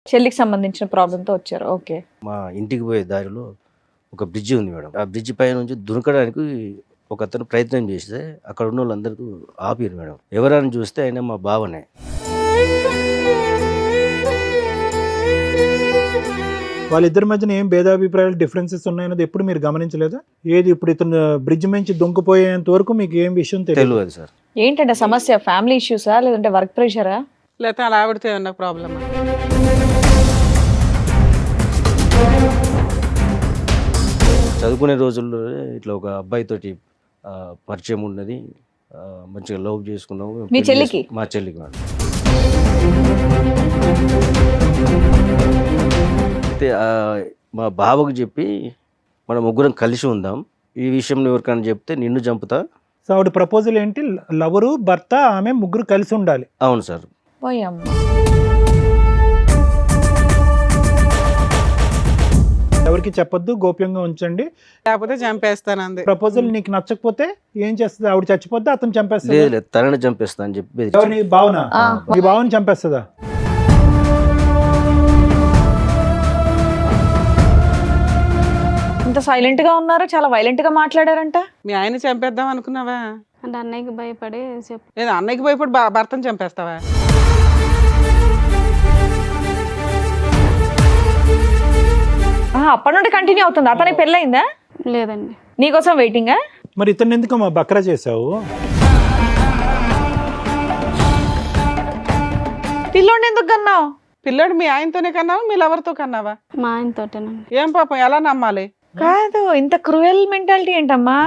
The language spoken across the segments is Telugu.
చెల్లికి సంబంధించిన ప్రాబ్లంతో వచ్చారు. ఓకే. మా ఇంటికి పోయే దారిలో ఒక బ్రిడ్జి ఉంది మేడం. ఆ బ్రిడ్జి పై నుంచి దునకడానికి ఒకతను ప్రయత్నం చేస్తే అక్కడ ఉన్న వాళ్ళందరూ ఆపారు మేడం. ఎవరని చూస్తే ఆయన మా బావనే. వాళ్ళిద్దరి మధ్యన ఏం భేదాభిప్రాయాలు డిఫరెన్సెస్ ఉన్నాయన్నది ఎప్పుడు మీరు గమనించలేదా? ఏది ఇప్పుడు ఇతను బ్రిడ్జ్ నుంచి దుంకిపోయేంత వరకు మీకు ఏం విషయం తెలియదు? తెలియదు సార్. ఏంటంటే సమస్య? ఫ్యామిలీ ఇష్యూసా లేదంటే వర్క్ ప్రెషరా? లేకపోతే అలా ఆవిడతో ఏమన్నా ప్రాబ్లమ్? చదువుకునే రోజుల్లో ఇట్లా ఒక అబ్బాయితోటి పరిచయం ఉన్నది. మంచిగా లవ్ చేసుకున్నాము. మీ చెల్లికి? మా చెల్లికి మేడం. అయితే మా బావకు చెప్పి మనం ముగ్గురం కలిసి ఉందాం, ఈ విషయం ఎవరికైనా చెప్తే నిన్ను చంపుతా. సో ఆవిడ ప్రపోజల్ ఏంటి? లవరు, భర్త, ఆమె ముగ్గురు కలిసి ఉండాలి. అవును సార్. పోయామ్మ. ఎవరికి చెప్పొద్దు, గోప్యంగా ఉంచండి. లేకపోతే చంపేస్తాను అంది. ప్రపోజల్ నీకు నచ్చకపోతే ఏం చేస్తుంది? ఆవిడ చచ్చిపోద్దా, అతను చంపేస్తా? లేదు లేదు, తనని చంపేస్తా అని చెప్పి ఎవరిని? భావన? మీ భావన చంపేస్తుందా? ఇంత సైలెంట్ గా ఉన్నారు, చాలా వైలెంట్ గా మాట్లాడారంట. మీ ఆయన చంపేద్దాం అనుకున్నావా? అంటే అన్నయ్యకి భయపడి లేదా అన్నయ్యకి భయపడి భర్తను చంపేస్తావా? అప్పటి నుండి కంటిన్యూ అవుతుంది. అతనికి పెళ్ళయిందా? లేదండి. నీకోసం వెయిటింగా? మరి ఇతను ఎందుకు మా బక్రా చేసావు? పిల్లోడిని ఎందుకు కన్నావు? పిల్లాడు మీ ఆయనతోనే కన్నావా, మీ లవర్తో కన్నావా? మా ఆయనతోటేనండి. ఏం పాపం, ఎలా నమ్మాలి? కాదు, ఇంత క్రూయల్ మెంటాలిటీ ఏంటమ్మా?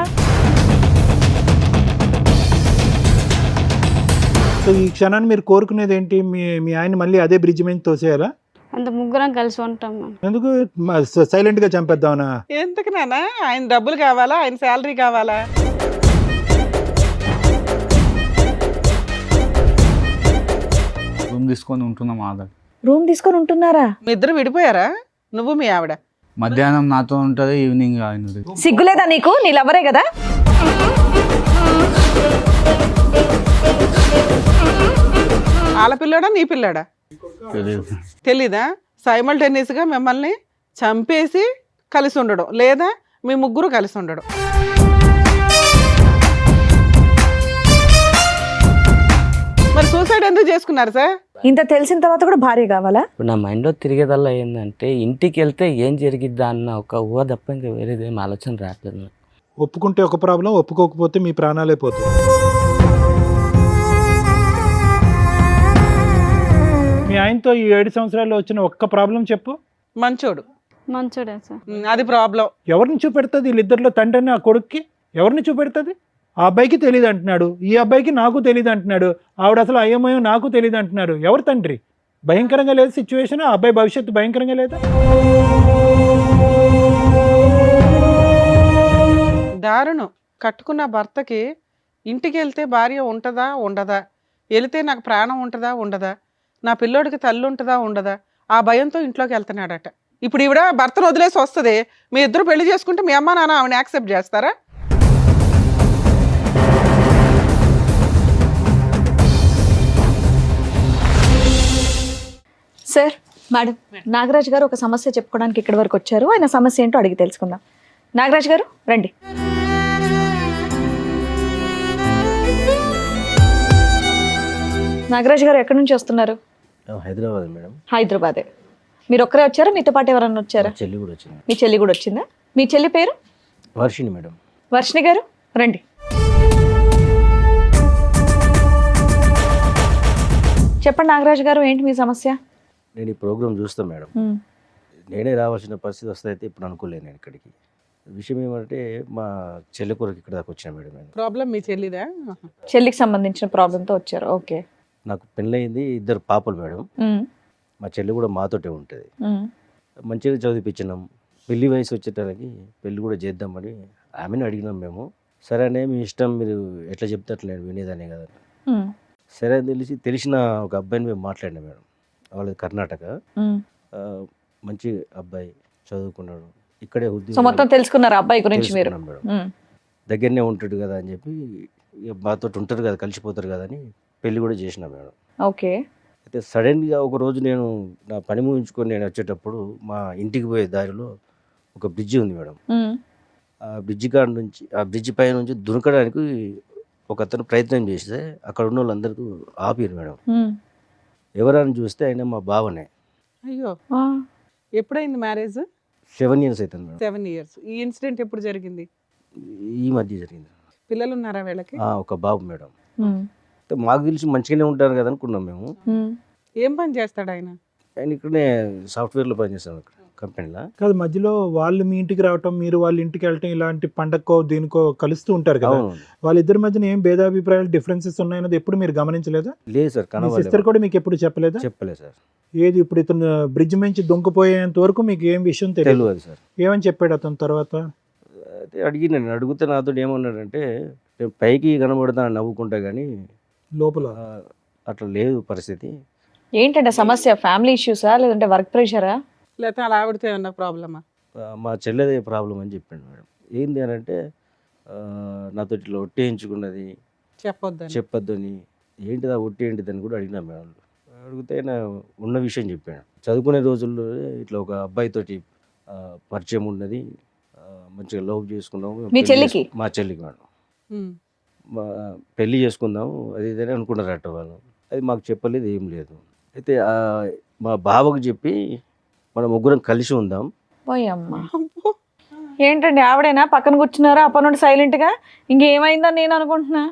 సో ఈ క్షణాన్ని మీరు కోరుకునేది ఏంటి? మీ ఆయన మళ్ళీ అదే బ్రిడ్జ్ మీద తోసేయాలా? అంత ముగ్గురం కలిసి ఉంటాం మేము. ఎందుకు సైలెంట్ గా చంపేద్దామనా? ఎందుకు నాన్న? ఆయన డబ్బులు కావాలా, ఆయన శాలరీ కావాలా? రూమ్ తీసుకొని ఉంటున్నాం ఆధార్. రూమ్ తీసుకొని ఉంటున్నారా? మీ ఇద్దరు విడిపోయారా? నువ్వు మీ ఆవిడ? మధ్యాహ్నం నాతో ఉంటుంది, ఈవినింగ్ ఆయన. సిగ్గులేదా నీకు? నీ లవరే కదా. వాళ్ళ పిల్లాడా నీ పిల్లాడా తెలియదు. తెలీదా? సైమల్టేనియస్గా మిమ్మల్ని చంపేసి కలిసి ఉండడం, లేదా మీ ముగ్గురు కలిసి ఉండడం. మరి సూసైడ్ ఎందుకు చేసుకున్నారు సార్? ఇంత తెలిసిన తర్వాత కూడా భార్య కావాలా? ఇప్పుడు నా మైండ్లో తిరిగేదల్లా ఏంటంటే ఇంటికి వెళ్తే ఏం జరిగిద్దా అన్న ఒక ఊహ తప్ప ఇంకా వేరేది ఏం ఆలోచన రావట్లేదు నాకు. ఒప్పుకుంటే ఒక ప్రాబ్లం, ఒప్పుకోకపోతే మీ ప్రాణాలే పోతాయి. మీ ఆయనతో ఈ 7 సంవత్సరాల్లో వచ్చిన ఒక్క ప్రాబ్లం చెప్పు. మంచోడు. మంచోడే సార్. అది ప్రాబ్లం. ఎవరిని చూపెడుతుంది? వీళ్ళిద్దరిలో తండ్రిని ఆ కొడుక్కి ఎవరిని చూపెడుతుంది? ఆ అబ్బాయికి తెలియదు అంటున్నాడు, ఈ అబ్బాయికి నాకు తెలియదు అంటున్నాడు, ఆవిడ అసలు అయ్యమయం నాకు తెలియదు అంటున్నారు. ఎవరు తండ్రి? భయంకరంగా లేదు సిచ్యువేషన్. ఆ అబ్బాయి భవిష్యత్తు భయంకరంగా లేదా? దారుణం. కట్టుకున్న భర్తకి ఇంటికి వెళ్తే భార్య ఉంటుందా ఉండదా, వెళితే నాకు ప్రాణం ఉంటుందా ఉండదా, నా పిల్లోడికి తల్లి ఉంటుందా ఉండదా, ఆ భయంతో ఇంట్లోకి వెళ్తున్నాడట. ఇప్పుడు ఈవిడ భర్తను వదిలేసి వస్తుంది, మీ ఇద్దరు పెళ్లి చేసుకుంటే మీ అమ్మ నాన్న ఆవిడని యాక్సెప్ట్ చేస్తారా? సార్, మేడం, నాగరాజ్ గారు ఒక సమస్య చెప్పుకోవడానికి ఇక్కడి వరకు వచ్చారు. ఆయన సమస్య ఏంటో అడిగి తెలుసుకుందాం. నాగరాజ్ గారు రండి. నాగరాజ్ గారు ఎక్కడి నుంచి వస్తున్నారు? హైదరాబాద్ మేడం. హైదరాబాదే. మీరు ఒక్కరే వచ్చారా? మీతో పాటు ఎవరన్నా వచ్చారా? చెల్లి కూడా వచ్చింది. మీ చెల్లి కూడా వచ్చిందా? మీ చెల్లి పేరు? వర్షిణి మేడం. వర్షిణి గారు రండి. చెప్పండి నాగరాజ్ గారు, ఏంటి మీ సమస్య? నేను ఈ ప్రోగ్రామ్ చూస్తాను మేడం. నేనే రావాల్సిన పరిస్థితి వస్తే ఇప్పుడు అనుకోలేను నేను ఇక్కడికి. విషయం ఏమంటే మా చెల్లి కొరకు ఇక్కడ దాకా వచ్చిన మేడం. నేను ప్రాబ్లం మీ చెల్లిదా? చెల్లికి సంబంధించిన ప్రాబ్లంతో వచ్చారు. ఓకే. నాకు పెళ్ళయింది, 2 పాపలు మేడం. మా చెల్లి కూడా మాతోటే ఉంటుంది. మంచిగా చదివిపించినాం. పెళ్లి వయసు వచ్చేటానికి పెళ్లి కూడా చేద్దామని ఆమెను అడిగినాం మేము. సరే అనే మీ ఇష్టం, మీరు ఎట్లా చెప్తే అట్లా నేను వినేదానే కదా. సరే అని తెలిసిన ఒక అబ్బాయిని మేము మాట్లాడినాం మేడం. వాళ్ళది కర్ణాటక. మంచి అబ్బాయి, చదువుకున్నాడు, ఇక్కడే సో మొత్తం తెలుసుకున్నారు అబ్బాయి గురించి మీరు? మేడం దగ్గరనే ఉంటాడు కదా అని చెప్పి, మాతో ఉంటారు కదా, కలిసిపోతారు కదా అని పెళ్లి కూడా చేసినాం మేడం. ఓకే. అయితే సడన్గా ఒకరోజు నేను నా పని ముగించుకొని నేను వచ్చేటప్పుడు మా ఇంటికి పోయే దారిలో ఒక బ్రిడ్జి ఉంది మేడం. ఆ బ్రిడ్జి కాడ నుంచి ఆ బ్రిడ్జి పై నుంచి దునకడానికి ఒక అతను ప్రయత్నం చేస్తే అక్కడ ఉన్న వాళ్ళందరూ ఆపారు మేడం. ఎవరని చూస్తే ఆయన మా బావనే. అయ్యో, ఎప్పుడైంది మ్యారేజ్? 7 years అవుతుంది మేడం. 7 years. ఈ ఇన్సిడెంట్ ఎప్పుడు జరిగింది? ఈ మధ్య జరిగింది. పిల్లలు ఉన్నారా వీళ్ళకి? ఒక బాబు మేడం. అయితే మాకు తెలిసి మంచిగానే ఉంటారు కదా అనుకున్నాం మేము. ఏం పని చేస్తాడు ఆయన? ఆయన ఇక్కడనే సాఫ్ట్వేర్లో పనిచేస్తాం ఇక్కడ కంపెనీలో. కాదు, మధ్యలో వాళ్ళు మీ ఇంటికి రావటం, మీరు వాళ్ళ ఇంటికి వెళ్ళటం, ఇలాంటి పండక్కో దీనికో కలుస్తూ ఉంటారు కదా. అవును. వాళ్ళిద్దరి మధ్యన ఏం భేదాభిప్రాయాలు, డిఫరెన్సెస్ ఉన్నాయన్నది ఎప్పుడు మీరు గమనించలేదా? లేదు సార్, మీ సిస్టర్ కూడా మీకు ఎప్పుడు చెప్పలేదా? చెప్పలేదు సార్. ఏది ఇప్పుడు ఇతను బ్రిడ్జ్ నుంచి దొంగపోయేంత వరకు మీకు ఏం విషయం తెలియదు? తెలియదు సార్. ఏమని చెప్పాడు అతను తర్వాత? అయితే నేను అడిగితే నాతో ఏమన్నాడంటే, నేను పైకి కనబడతా నవ్వుకుంటా కానీ లోపల అట్లా లేదు పరిస్థితి. ఏంటంటే సమస్య? ఫ్యామిలీ ఇష్యూసా లేదంటే వర్క్ ప్రెషరా? లేకపోతే అలా ఆవిడతో ఏమన్నా ప్రాబ్లమా? మా చెల్లెదే ప్రాబ్లం అని చెప్పాడు మేడం. ఏంది అని అంటే నాతో ఇట్లా ఒట్టేయించుకున్నది చెప్పొద్దని. ఏంటిదా ఒట్టి ఏంటిదని కూడా అడిగినా మేడం. అడిగితే ఆయన ఉన్న విషయం చెప్పాడు. చదువుకునే రోజుల్లో ఇట్లా ఒక అబ్బాయితోటి పరిచయం ఉన్నది, మంచిగా లవ్ చేసుకున్నాము. మీ చెల్లికి? మా చెల్లికి మేడం. పెళ్ళి చేసుకుందాము అది ఇదని అనుకున్నారట వాళ్ళు. అది మాకు చెప్పలేదు, ఏం లేదు. అయితే మా బావకు చెప్పి మనం ముగ్గురం కలిసి ఉందాం. పోయమ్మా, ఏంటండి ఆవిడేనా పక్కన కూర్చున్నారా అప్పటి నుండి సైలెంట్ గా? ఇంకేమైందని నేను అనుకుంటున్నా.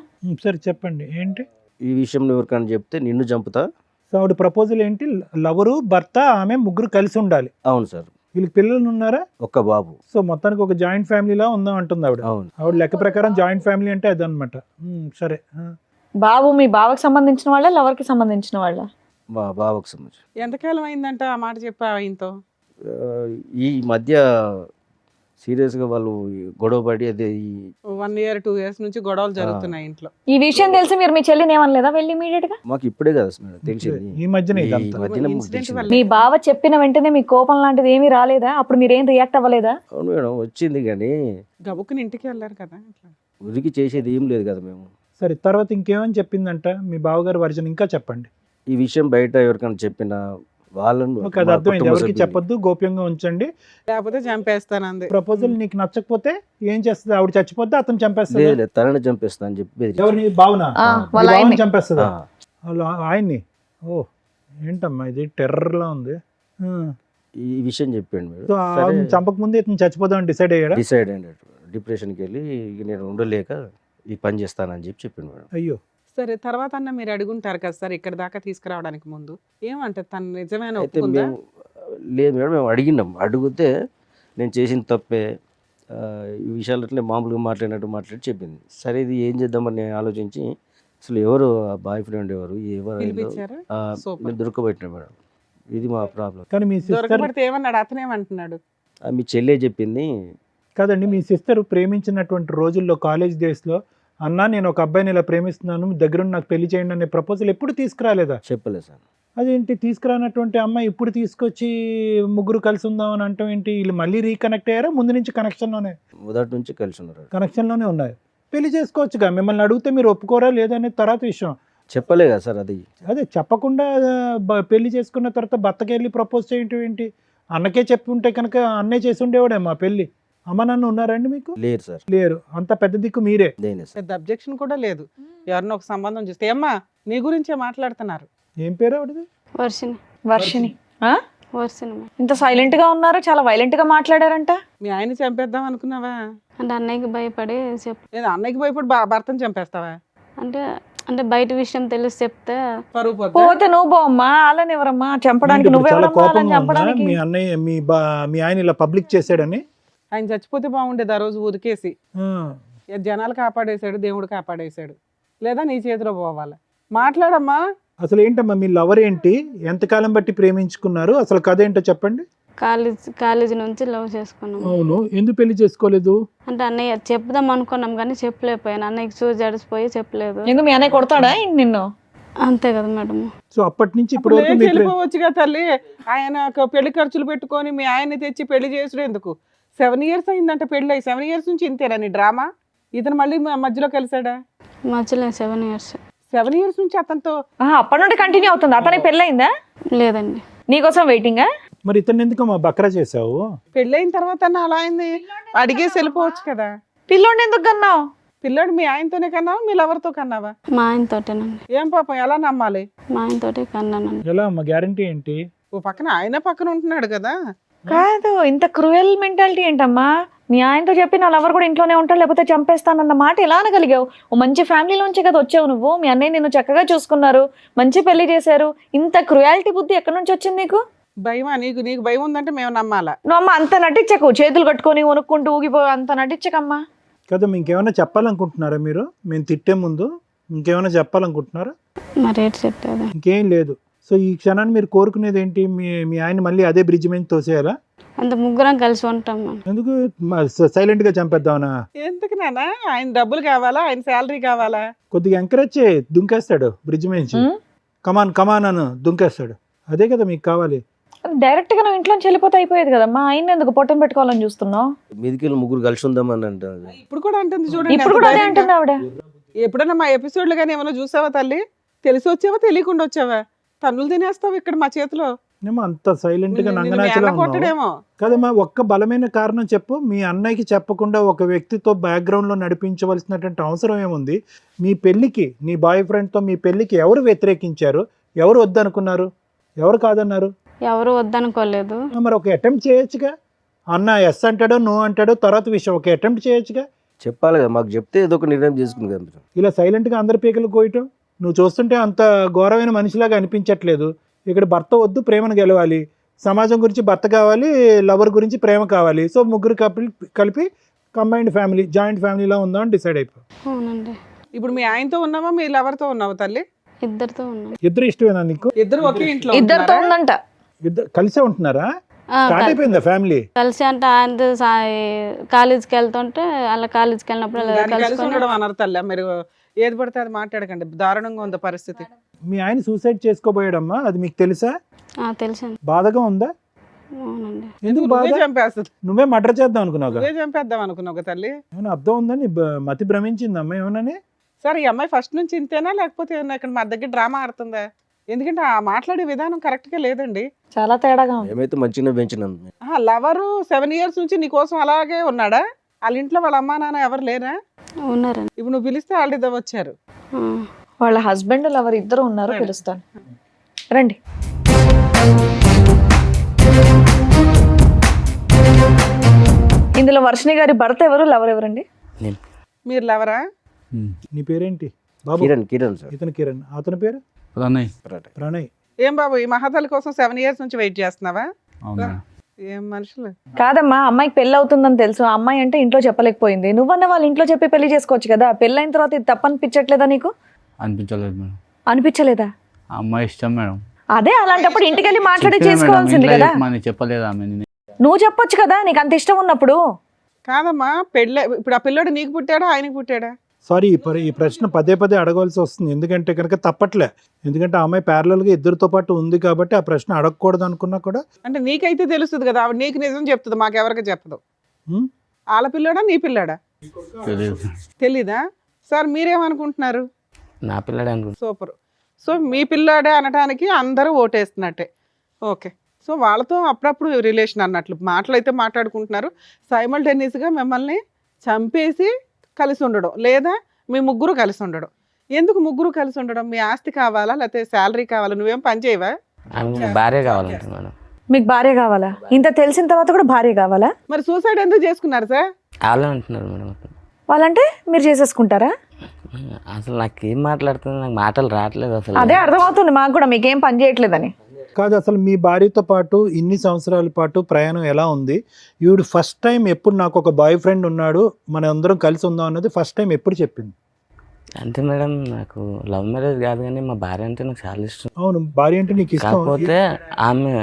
సరే చెప్పండి ఏంటి ఈ విషయం ఎవరికైనా చెప్తే నిన్ను చంపుతా. సో ఆవిడ ప్రపోజల్ ఏంటి? లవరు, భర్త, ఆమె ముగ్గురు కలిసి ఉండాలి. అవును సార్. వీళ్ళకి పిల్లలు ఉన్నారా? ఒక్క బాబు. సో మొత్తానికి ఒక జాయింట్ ఫ్యామిలీలా ఉందాం అంటుంది ఆవిడ. అవును. ఆవిడ లెక్క ప్రకారం జాయింట్ ఫ్యామిలీ అంటే అదనమాట. సరే. బాబు మీ బావకి సంబంధించిన వాళ్ళ, లవర్కి సంబంధించిన వాళ్ళ? మా బావకు సంబంధించి. ఎంతకాలం అయిందంట ఆ మాట చెప్పా ఆయనతో? ఈ మధ్య సీరియస్గా వాళ్ళు గొడవ పడి అదే 1 year 2 years నుంచి గొడవలు జరుగుతున్నాయి ఇంట్లో. ఈ విషయం తెలిసి మీరు మీ చెల్లిని ఏమనలేదా వెళ్ళి ఇమీడియట్ గా? మాకు ఇప్పుడే కదా మేడం తెలిసింది. ఈ మధ్యనే ఈ ఇదంతా. మధ్యన మాకు ఇన్సిడెంట్ తెలిసింది. వల్ల మీ బావ చెప్పిన వెంటనే మీ కోపం లాంటిది ఏమీ రాలేదా? అప్పుడు మీరేం రియాక్ట్ అవ్వలేదా? అవును మేడం, వచ్చింది కానీ గబుక్కుని ఇంటికి వెళ్ళారు కదా. అట్లా ఉరికి చేసేది ఏం లేదు కదా మేము. సరే, తర్వాత ఇంకేమని చెప్పిందంట మీ బావగారు వర్జన్? ఇంకా చెప్పండి. ఈ విషయం బయట ఎవరికైనా చెప్పినా వాళ్ళను ఓకే, అది అర్థమైంది. ఎవరికి చెప్పొద్దు, గోప్యంగా ఉంచండి. లేకపోతే చంపేస్తానంది. ప్రపోజల్ నీకు నచ్చకపోతే ఏం చేస్తుంది? ఆవిడ చచ్చిపోతే అతను చంపేస్తాడు. లేదు తనని చంపేస్తా అని చెప్పి ఎవరిని? భావన వాళ్ళ ఆయన్ని. చంపేస్తుందా? ఆయన్ని? ఓ ఏంటమ్మా ఇది, టెర్రర్ లా ఉంది. ఈ విషయం చెప్పాడు సో మేడం. చంపక ముందే ఇతను చచ్చిపోదాం డిసైడ్ అయ్యాడా? డిసైడ్ అయ్యాడు. డిప్రెషన్కి వెళ్ళి ఇక నేను ఉండలేక ఈ పని చేస్తానని చెప్పి చెప్పిండు మేడం. అయ్యో. సరే, తర్వాత అన్న మీరు అడుగుంటారు కదా సార్ ఇక్కడ దాకా తీసుకురావడానికి ముందు. ఏమంటే తను నిజమైన అయితే ఒప్పుకుందా? మేము లేదు మేడం, మేము అడిగినాం. అడిగితే నేను చేసిన తప్పే, ఈ విషయాలు అట్లే మామూలుగా మాట్లాడి చెప్పింది. సరే ఇది ఏం చేద్దామని నేను ఆలోచించి అసలు ఎవరు బాయ్ ఫ్రెండ్ ఎవరు పిలిపించారా? Super. నేను దొరకబెట్టినా మేడం. ఇది మా ప్రాబ్లం. కానీ మీ సిస్టర్ దొరకబడితే ఏమన్నాడు? అతనేమంటున్నాడు? మీ చెల్లె చెప్పింది. కాదండి, మీ సిస్టర్ ప్రేమించినటువంటి రోజుల్లో కాలేజ్ డేస్లో అన్నా నేను ఒక అబ్బాయిని ఇలా ప్రేమిస్తున్నాను, మీ దగ్గర నాకు పెళ్లి చేయండి అనే ప్రపోజల్ ఎప్పుడు తీసుకురాలేదా? చెప్పలేదు సార్. అదేంటి తీసుకురానటువంటి అమ్మాయి ఇప్పుడు తీసుకొచ్చి ముగ్గురు కలిసి ఉందాం అని అంటాం ఏంటి? వీళ్ళు మళ్ళీ రీకనెక్ట్ అయ్యారా? ముందు నుంచి కనెక్షన్లోనే? మొదటి నుంచి కలిసి ఉన్నారు. కనెక్షన్లోనే ఉన్నాయి. పెళ్లి చేసుకోవచ్చుగా. మిమ్మల్ని అడిగితే మీరు ఒప్పుకోరా లేదనే తర్వాత విషయం. చెప్పలే కదా సార్. అది అదే చెప్పకుండా పెళ్లి చేసుకున్న తర్వాత భర్తకి వెళ్ళి ప్రపోజ్ చేయటం ఏంటి? అన్నకే చెప్పి ఉంటే కనుక అన్నే చేసి ఉండేవాడే మా పెళ్లి. అమ్మ నాన్న ఉన్నారండి మీకు? లేరు సార్. లేరు. అంత పెద్ద దిక్కు మీరే. దేనే సార్. పెద్ద అబ్జెక్షన్ కూడా లేదు. ఎవరినో ఒక సంబంధం చూస్తే అమ్మా నీ గురించే మాట్లాడుతున్నారు. ఏం పేరు ఆవిడది? వర్షిని. వర్షిని. వర్షిని. ఇంత సైలెంట్ గా ఉన్నారు, చాలా వైలెంట్ గా మాట్లాడారంట. మీ ఆయన చంపేద్దాం అనుకున్నావా? అంటే అన్నయ్యకి భయపడి లేదా అన్నయ్యకి భయపడి భర్తను చంపేస్తావా? అంటే అంటే బయట విషయం తెలిసి చెప్తే పరువు పోద్దా? పోతే నువ్వు పోమ్మా, వాళ్ళని ఎవరమ్మా చంపడానికి? ఇప్పుడు చాలా నువ్వెవరమ్మా వాళ్ళని కోపంగా ఉందా? చంపడానికి? మీ అన్నయ్య మీ ఆయన ఇలా పబ్లిక్ చేశాడని? ఆయన చచ్చిపోతే బాగుండేది. ఆ రోజు ఉదికేసి ఆ. జనాలు కాపాడేశాడు, దేవుడు కాపాడేశాడు. లేదా నీ చేతిలో పోవాలి. మాట్లాడమ్మా. అసలు ఏంటమ్మా మీ లవర్ ఏంటి? ఎంతకాలం బట్టి ప్రేమించుకున్నారు? అసలు కథ ఏంటో చెప్పండి. కాలేజీ నుంచి లవ్ చేసుకున్నాం. అవును, ఎందుకు పెళ్లి చేసుకోలేదు? అంటే అన్నయ్య చెప్దాం అనుకున్నాం కానీ చెప్పలేకపోయాను. అన్నయ్యకి చూసి జడిసిపోయి చెప్పలేదు. ఎందుకు మీ అన్నయ్య కొడతాడా నిన్ను? అంతే కదా మేడం. సో అప్పటి నుంచి ఇప్పటి వరకు మీ వెళ్ళిపోవచ్చుగా తల్లి. ఆయన పెళ్లి ఖర్చులు పెట్టుకొని మీ ఆయన్ని తెచ్చి పెళ్లి చేసుడు ఎందుకు? 7 years అయిందంట పెళ్లి అయ్యి. 7 years నుంచి ఇంతేనా నీ డ్రామా? ఇతను మళ్ళీ మధ్యలో కలిసాడా? మధ్యలో 7 years. 7 years నుంచి అతనితో అప్పటి నుండి కంటిన్యూ అవుతుంది. అతనికి పెళ్ళయిందా? లేదండి. నీకోసం వెయిటింగా? మరి ఇతను ఎందుకు మా బక్రా చేసావు? పెళ్ళైన తర్వాత అలా అయింది, అడిగేసి వెళ్ళిపోవచ్చు కదా. పిల్లోడిని ఎందుకు కన్నావు? పిల్లోడు మీ ఆయనతోనే కన్నావా, మీ లవర్తో కన్నావా? మా ఆయనతోటేనండి. ఏం పాపం, ఎలా నమ్మాలి? మా ఆయనతోటే కన్నానండి. ఎలా అమ్మ, గ్యారంటీ ఏంటి? ఓ పక్కన ఆయన పక్కన ఉంటున్నాడు కదా. కాదు, ఇంత క్రూయల్ మెంటాలిటీ ఏంటమ్మా? నీ ఆయనతో చెప్పి నా లవర్ కూడా ఇంట్లోనే ఉంటాడు లేకపోతే చంపేస్తానన్న మాట ఎలా అనగలిగావు? ఓ మంచి ఫ్యామిలీలోంచి కదా వచ్చావు నువ్వు. మీ అన్నయ్య నిన్ను చక్కగా చూసుకున్నారు, మంచి పెళ్లి చేశారు. ఇంత క్రూయాలిటీ బుద్ధి ఎక్కడి నుంచి వచ్చింది నీకు? భయమా నీకు? నీకు భయం ఉందంటే మేము నమ్మాలా? నువ్వు అమ్మ అంత నటించకు, చేతులు కట్టుకొని వణుక్కుంటూ ఊగిపో, అంత నటించకమ్మా. కదా, ఇంకేమైనా చెప్పాలనుకుంటున్నారా మీరు? మేము తిట్టే ముందు ఇంకేమైనా చెప్పాలనుకుంటున్నారా? మరి ఏంటి చెప్పేది? ఇంకేం లేదు. సో ఈ క్షణాన్ని మీరు కోరుకునేది ఏంటి? మీ ఆయన మళ్ళీ అదే బ్రిడ్జ్ మీద తోసేయాలా? అంత ముగ్గురం కలిసి ఉంటాం మనం. ఎందుకు సైలెంట్ గా చంపేద్దామనా? ఎందుకు నాన్న? ఆయన డబ్బులు కావాలా, ఆయన శాలరీ కావాలా? కొద్దిగా ఎంకరేజ్ చేయి, దుంకేస్తాడు బ్రిడ్జ్ మీద. కమాన్ కమాన్ అని దుంకేస్తాడు. అదే కదా మీకు కావాలి. డైరెక్ట్ గా నువ్వు ఇంట్లోంచి వెళ్ళిపోతే అయిపోయేది కదా. మా ఆయన ఎందుకు పొట్టం పెట్టుకోవాలని చూస్తున్నావు? మీదికి వెళ్ళి ముగ్గురు కలిసి ఉందామని అంటుంది. ఇప్పుడు కూడా అంటుంది చూడండి. ఇప్పుడు కూడా అదే అంటుంది ఆవిడ. ఎప్పుడైనా మా ఎపిసోడ్లు కానీ ఏమైనా చూసావా తల్లి? తెలిసి వచ్చావా తెలియకుండా వచ్చావా? తన్నులు తినేస్తావు ఇక్కడ మా చేతిలో. ఏమో అంత సైలెంట్ గా నిన్ను నంగనాచిలా ఉన్నావు. కొట్టడేమో. కదమ్మా, ఒక్క బలమైన కారణం చెప్పు. మీ అన్నయ్యకి చెప్పకుండా ఒక వ్యక్తితో బ్యాక్గ్రౌండ్ లో నడిపించవలసినటువంటి అవసరం ఏముంది? మీ పెళ్లికి, నీ బాయ్ ఫ్రెండ్ తో మీ పెళ్లికి ఎవరు వ్యతిరేకించారు? ఎవరు వద్దనుకున్నారు? ఎవరు కాదన్నారు? ఎవరు వద్దనుకోలేదు. మరి ఒక అటెంప్ట్ చేయొచ్చుగా. అన్న ఎస్ అంటాడో నో అంటాడో తర్వాత విషయం, ఒక అటెంప్ట్ చేయొచ్చుగా. చెప్పాలి కదా, మాకు చెప్తే ఏదో ఒక నిర్ణయం చేసుకుంది కదా. ఇలా సైలెంట్గా అందరి పీకలు కోయటం నువ్వు చూస్తుంటే అంత ఘోరమైన మనిషిలాగా అనిపించట్లేదు. ఇక్కడ భర్త వద్దు, ప్రేమను గెలవాలి. సమాజం గురించి భర్త కావాలి, లవర్ గురించి ప్రేమ కావాలి. సో ముగ్గురు కలిపి కంబైన్డ్ ఫ్యామిలీ, జాయింట్ ఫ్యామిలీలా ఉందా అని డిసైడ్ అయిపో. అవునండి. ఇప్పుడు మీ ఆయనతో ఉన్నావా, మీ లవర్తో ఉన్నావా తల్లి? ఇద్దరితో ఉన్నాం. ఇద్దరు ఇష్టమేనా నీకు? ఇద్దరు ఒకే ఇంట్లో ఇద్దరితో ఉంటున్నారా? ఉందంట. ఇద్దరు కలిసే ఉంటున్నారా? ఆ, స్టార్ట్ అయిపోయిందా ఫ్యామిలీ? కలిసి అంటే ఆయన కాలేజీకి వెళ్తుంటే అలా కాలేజీకి వెళ్ళినప్పుడు అలా దాన్ని కలిసి కలుసుకొని ఉండడం అన్నారు తల్లి. మీరు ఏది పడితే అది మాట్లాడకండి, దారుణంగా ఉంది పరిస్థితి. మీ ఆయన సూసైడ్ చేసుకోబోయాడమ్మా, అది మీకు తెలుసా? తెలుసండి. బాధగా ఉందా? అవునండి. ఎందుకు నువ్వే బాధ? చంపేస్తుంది, నువ్వే మర్డర్ చేద్దాం అనుకున్నావు? నువ్వే చంపేద్దాం అనుకున్నావు తల్లి. ఏమైనా అర్థం ఉందని మతి భ్రమించిందమ్మా ఏమన్నాని? సరే, ఈ అమ్మాయి ఫస్ట్ నుంచి ఇంతేనా లేకపోతే ఏమన్నా ఇక్కడ మా దగ్గర డ్రామా ఆడుతుందా? ఎందుకంటే ఆ మాట్లాడే విధానం కరెక్ట్ గా లేదండి. చాలా తేడాగా ఉంది. ఏమైతే మంచిగా పెంచినాం. లవరు 7 years నుంచి నీ కోసం అలాగే ఉన్నాడా? వాళ్ళ ఇంట్లో వాళ్ళ అమ్మా నాన్న ఎవరు లేరా? ఉన్నారండి. ఇప్పుడు నువ్వు పిలిస్తే వాళ్ళు వచ్చారు. ఆ. వాళ్ళ హస్బెండ్ లవర్ ఇద్దరు ఉన్నారు, పిలుస్తాను రండి. ఇందులో వర్షిణి గారి భర్త ఎవరు, లవర్ ఎవరండి? మీరు లవరా? నీ పేరేంటి బాబు? కిరణ్ సార్. ఇతను కిరణ్, అతని పేరు ప్రణయ్. ప్రణయ్. ఏం బాబు, ఈ మహాతల్లి కోసం 7 years నుంచి వెయిట్ చేస్తున్నావా? అవునా? ఏం మనుషులు. కాదమ్మా, అమ్మాయికి పెళ్లి అవుతుందని తెలుసు. ఆ అమ్మాయి అంటే ఇంట్లో చెప్పలేకపోయింది. నువ్వన్న వాళ్ళ ఇంట్లో చెప్పి పెళ్లి చేసుకోవచ్చు కదా. పెళ్ళైన తర్వాత ఇది తప్పనిపించట్లేదా నీకు? అనిపించలేదు మేడం. అనిపించలేదా? ఆ అమ్మాయి ఇష్టం మేడం. అదే, అలాంటప్పుడు ఇంటికి వెళ్ళి మాట్లాడి చెప్పినా మేడం, చేసుకోవాల్సింది ఇంట్లో కదా. చెప్పమని చెప్పలేదు ఆమె. నువ్వు చెప్పొచ్చు కదా, నీకు అంత ఇష్టం ఉన్నప్పుడు. కాదమ్మా, పెళ్ళి ఇప్పుడు ఆ పిల్లోడు నీకు పుట్టాడా ఆయనకి పుట్టాడా? సారీ, ఈ ప్రశ్న పదే పదే అడగవలసి వస్తుంది. ఎందుకంటే కనుక తప్పట్లే. ఎందుకంటే ఆ అమ్మాయి parallel గా ఇద్దరితో పాటు ఉంది కాబట్టి ఆ ప్రశ్న అడగకూడదు అనుకున్నా కూడా. అంటే నీకైతే తెలుస్తుంది కదా, ఆవిడ నీకు నిజం చెప్తుంది, మాకెవరికి చెప్పదు. హ్మ్? వాళ్ళ పిల్లోడా నీ పిల్లాడా తెలియదు. తెలీదా? సార్ మీరేమనుకుంటున్నారు? నా పిల్లడే అనుకుంటా. సూపర్. సో మీ పిల్లాడే అనడానికి అందరూ ఓటేస్తున్నట్టే. ఓకే. సో వాళ్ళతో అప్పుడప్పుడు రిలేషన్ అన్నట్లు మాటలు అయితే మాట్లాడుకుంటున్నారు. సైమల్టేనియస్గా మిమ్మల్ని చంపేసి కలిసి ఉండడం, లేదా మీ ముగ్గురు కలిసి ఉండడం. ఎందుకు ముగ్గురు కలిసి ఉండడం? మీ ఆస్తి కావాలా లేకపోతే శాలరీ కావాలా? నువ్వేం పని చేయవా? ఆమె భార్య కావాలంటే మేడం. మీకు భార్య కావాలా? ఇంత తెలిసిన తర్వాత కూడా భార్య కావాలా? మరి సూసైడ్ ఎందుకు చేసుకున్నారు సార్? వాళ్ళే అంటున్నారు మేడం. వాళ్ళంటే మీరు చేసేసుకుంటారా? అసలు నాకు ఏం మాట్లాడుతుంది, నాకు మాటలు రావట్లేదు అసలు. అదే అర్థమవుతుంది మాకు కూడా, మీకేం పని చేయట్లేదని. కాదు, అసలు మీ భార్యతో పాటు ఇన్ని సంవత్సరాల పాటు ప్రయాణం ఎలా ఉంది? ఈవిడ ఫస్ట్ టైం ఎప్పుడు నాకు ఒక బాయ్ ఫ్రెండ్ ఉన్నాడు, మన అందరం కలిసి ఉందాం అన్నది ఫస్ట్ టైం ఎప్పుడు చెప్పింది? అంతే మేడం, నాకు లవ్ మ్యారేజ్ కాదు కానీ మా భార్య అంటే నాకు చాలా ఇష్టం. అవును, భార్య అంటే నీకు ఇష్టం. కాకపోతే ఆమె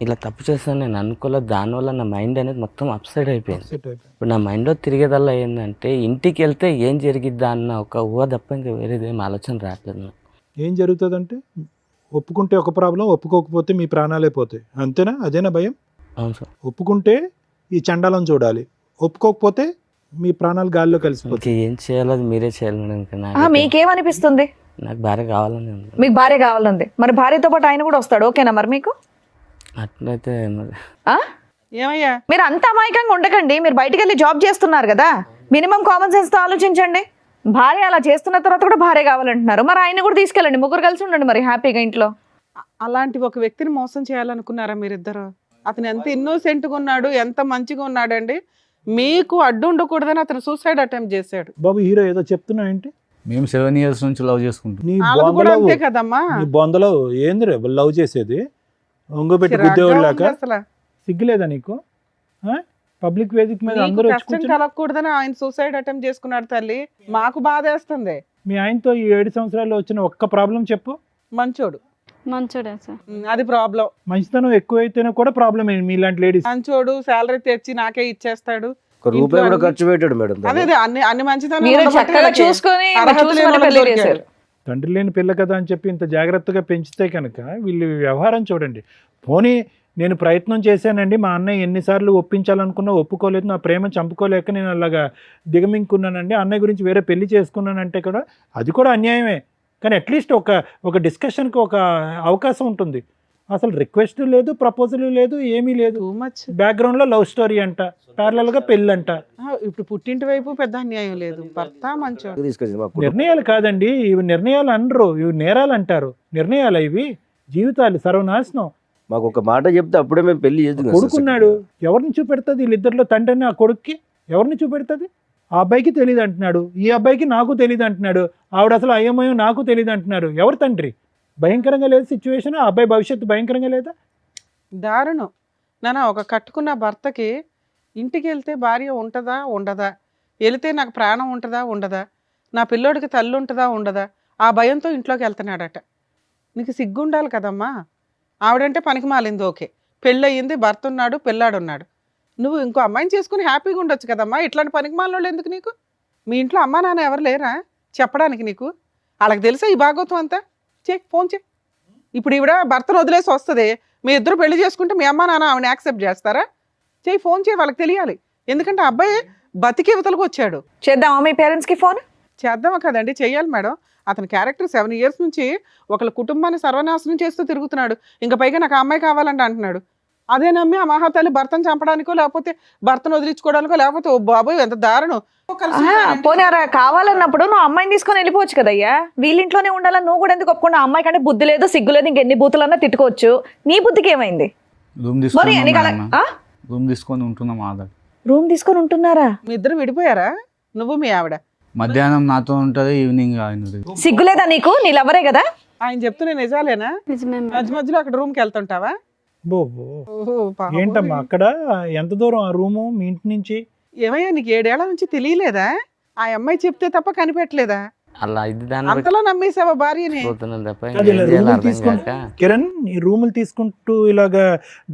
ఇలా తప్పు చేస్తాను నేను అనుకోలేదు. దానివల్ల నా మైండ్ అనేది మొత్తం అప్సైడ్ అయిపోయింది. ఇప్పుడు నా మైండ్లో తిరిగేదల్లా ఏంటంటే ఇంటికి వెళ్తే ఏం జరిగిద్దా అన్న ఒక ఊహ తప్ప ఇంకా వేరేది ఏం ఆలోచన రావట్లేదు. ఏం జరుగుతుందంటే ఒప్పుకుంటే ఒక ప్రాబ్లం, ఒప్పుకోకపోతే మీ ప్రాణాలే పోతాయి, అంతేనా? అదేనా భయం? అవును సార్. ఒప్పుకుంటే ఈ చండాలం చూడాలి, ఒప్పుకోకపోతే మీ ప్రాణాలు గాల్లో కలిసిపోతాయి. ఏం చేయాలో అది మీరే చేయాలి మేడం. ఇంకా మీకేమనిపిస్తుంది? నాకు భార్య కావాలని ఉంది. మీకు భార్య కావాలంది, మరి భార్యతో పాటు ఆయన కూడా వస్తాడు, ఓకేనా మరి మీకు? అట్లయితే మరి ఆ? ఏమయ్యా మీరు అంత అమాయకంగా ఉండకండి, మీరు బయటికి వెళ్ళి జాబ్ చేస్తున్నారు కదా, మినిమం కామన్ సెన్స్ తో ఆలోచించండి. భార్య అలా చేస్తున్న తర్వాత కూడా భార్య కావాలంటున్నారు, మరి ఆయన కూడా తీసుకెళ్ళండి, ముగ్గురు కలిసి ఉండండి మరి హ్యాపీగా ఇంట్లో. అలాంటి ఒక వ్యక్తిని మోసం చేయాలనుకున్నారా మీరిద్దరు? అతను ఎంత ఇన్నోసెంట్గా ఉన్నాడు, ఎంత మంచిగా ఉన్నాడండి. మీకు అడ్డు ఉండకూడదని అతను సూసైడ్ అటెంప్ట్ చేశాడు. బాబు హీరో ఏదో చెప్తున్నావు ఏంటి? మేము 7 years నుంచి లవ్ చేసుకుంటాం. నీ వాళ్ళది కూడా బొందలో అంతే కదమ్మా. నీ బొందలో ఏంది రే లవ్ చేసేది? ఒంగోబెట్టి చిరాగ్గా గుద్దేవాళ్ళు ఉంది లాక అసలు. సిగ్గులేదా నీకు? పబ్లిక్ వేదిక మీద మీకు అందరూ వచ్చి కష్టం కూర్చొని కలగకూడదని ఆయన సూసైడ్ అటెంప్ట్ చేసుకున్నాడు తల్లి. మాకు బాధేస్తుంది. మీ ఆయనతో ఈ 7 సంవత్సరాల్లో వచ్చిన ఒక్క ప్రాబ్లం చెప్పు. మంచోడు. మంచోడే సార్. అది ప్రాబ్లం. మంచితనం ఎక్కువైతేనే కూడా ప్రాబ్లం ఏంటి మీలాంటి లేడీస్? మంచోడు, శాలరీ తెచ్చి నాకే ఇచ్చేస్తాడు. ఒక రూపాయి కూడా ఖర్చు పెట్టాడు మేడం అదే దాన్ని. అదే అన్ని అన్ని మంచితనం మీరు ఉన్నబట్టి చక్కగా వీళ్ళకి చూసుకొని అర్హత చూసి లేని మరి వాళ్ళకి పెళ్లి దొరికాడు. చేశారు. తండ్రి లేని పిల్ల కదా అని చెప్పి ఇంత జాగ్రత్తగా పెంచితే కనుక వీళ్ళు వ్యవహారం చూడండి. పోనీ నేను ప్రయత్నం చేశానండి, మా అన్నయ్య ఎన్నిసార్లు ఒప్పించాలనుకున్నా ఒప్పుకోలేదు, నా ప్రేమ చంపుకోలేక నేను అలాగా దిగమింగున్నానండి, అన్నయ్య గురించి వేరే పెళ్లి చేసుకున్నానంటే కూడా అది కూడా అన్యాయమే. కానీ అట్లీస్ట్ ఒక డిస్కషన్కి ఒక అవకాశం ఉంటుంది. అసలు రిక్వెస్ట్ లేదు, ప్రపోజల్ లేదు, ఏమీ లేదు. Too much. బ్యాక్గ్రౌండ్లో లవ్ స్టోరీ అంట, ప్యారలల్గా పెళ్ళి అంట. ఇప్పుడు పుట్టింటి వైపు పెద్ద అన్యాయం లేదు. భర్త మంచోడు. తీసుకొచ్చింది మా కుటుంబం. నిర్ణయాలు కాదండి ఇవి, నిర్ణయాలు అనరు, ఇవి నేరాలు అంటారు. నిర్ణయాలు ఇవి, జీవితాలు సర్వనాశనం. మాకు ఒక మాట చెప్తే అప్పుడే మేము పెళ్లి చేద్దాం. కొడుకున్నాడు, ఎవరిని చూపెడుతుంది? వీళ్ళిద్దరిలో తండ్రిని ఆ కొడుక్కి ఎవరిని చూపెడుతుంది? ఆ అబ్బాయికి తెలియదు అంటున్నాడు, ఈ అబ్బాయికి నాకు తెలియదు అంటున్నాడు, ఆవిడ అసలు అయ్యమయం నాకు తెలియదు అంటున్నారు. ఎవరు తండ్రి? భయంకరంగా లేదు సిచ్యువేషన్. ఆ అబ్బాయి భవిష్యత్తు భయంకరంగా లేదా? దారుణం. నాన్న, ఒక కట్టుకున్న భర్తకి ఇంటికి వెళ్తే భార్య ఉంటుందా ఉండదా, వెళితే నాకు ప్రాణం ఉంటుందా ఉండదా, నా పిల్లోడికి తల్లి ఉంటుందా ఉండదా, ఆ భయంతో ఇంట్లోకి వెళ్తున్నాడట. నీకు సిగ్గుండాలి కదమ్మా. ఆవిడంటే పనికి మాలింది, ఓకే, పెళ్ళయింది, భర్త ఉన్నాడు, పిల్లాడున్నాడు. నువ్వు ఇంకో అమ్మాయిని చేసుకుని హ్యాపీగా ఉండొచ్చు కదమ్మా. ఇట్లాంటి పనికి మాలినోళ్ళు ఎందుకు నీకు? మీ ఇంట్లో అమ్మా నాన్న ఎవరు లేరా చెప్పడానికి నీకు? వాళ్ళకి తెలుసా ఈ భాగవతం అంతా? ఫోన్ చే. ఇప్పుడు ఈవిడ భర్తను వదిలేసి వస్తుంది, మీ ఇద్దరు పెళ్లి చేసుకుంటే మీ అమ్మా నాన్న ఆవిడని యాక్సెప్ట్ చేస్తారా? ఫోన్ చేయి, వాళ్ళకి తెలియాలి. ఎందుకంటే అబ్బాయి బతికి యువతలకు వచ్చాడు. చేద్దామా మీ పేరెంట్స్కి ఫోన్? చేద్దామా కదండి, చెయ్యాలి మేడం. అతని క్యారెక్టర్ 7 years నుంచి ఒకళ్ళ కుటుంబాన్ని సర్వనాశనం చేస్తూ తిరుగుతున్నాడు. ఇంకా పైగా నాకు ఆ అమ్మాయి కావాలంటే అంటున్నాడు. అదే నమ్మి ఆ మహాతల్లి భర్తను చంపడానికో, లేకపోతే భర్తను వదిలించుకోవడానికో, లేకపోతే ఓ బాబోయ్ ఎంత దారుణం. పోనీ కావాలన్నప్పుడు నువ్వు అమ్మాయిని తీసుకొని వెళ్ళిపోవచ్చు కదయ్యా. వీళ్ళింట్లోనే ఉండాలని నువ్వు కూడా ఎందుకు ఒప్పుకున్నా? అమ్మాయి కంటే బుద్ధి లేదు, సిగ్గు లేదు, ఇంకెన్ని బూతులన్నా తిట్టుకోవచ్చు. నీ బుద్ధికి ఏమైంది? రూమ్ మరి నీకు అలా- ఆ? రూమ్ తీసుకొని ఉంటున్నాం ఆధార్. రూమ్ తీసుకొని ఉంటున్నారా? మీ ఇద్దరు విడిపోయారా, నువ్వు మీ ఆవిడ? మధ్యాహ్నం నాతో ఉంటుంది, ఈవినింగ్ ఆయన. సిగ్గులేదా నీకు? నీ లవరే కదా. ఆయన చెప్తున్నా నిజాలేనా? నిజమే మేడం. మధ్య మధ్యలో అక్కడ రూమ్కి వెళ్తుంటావా? బో ఓహో, పాపం. ఏంటమ్మా అక్కడ ఎంత దూరం ఆ రూము మీ ఇంటి నుంచి? ఏమయ్యా, నీకు 7 ఏళ్ల నుంచి తెలియలేదా? ఆ అమ్మాయి చెప్తే తప్ప కనిపెట్టలేదా? అలా ఇది దాన్ని అంతలా నమ్మేసావా భార్యని? పోతున్నాను తప్ప అది ఇలా ఏం చేయాలో రూములు అర్థం తీసుకుంటూ కాక. కిరణ్, ఈ రూములు తీసుకుంటూ ఇలాగా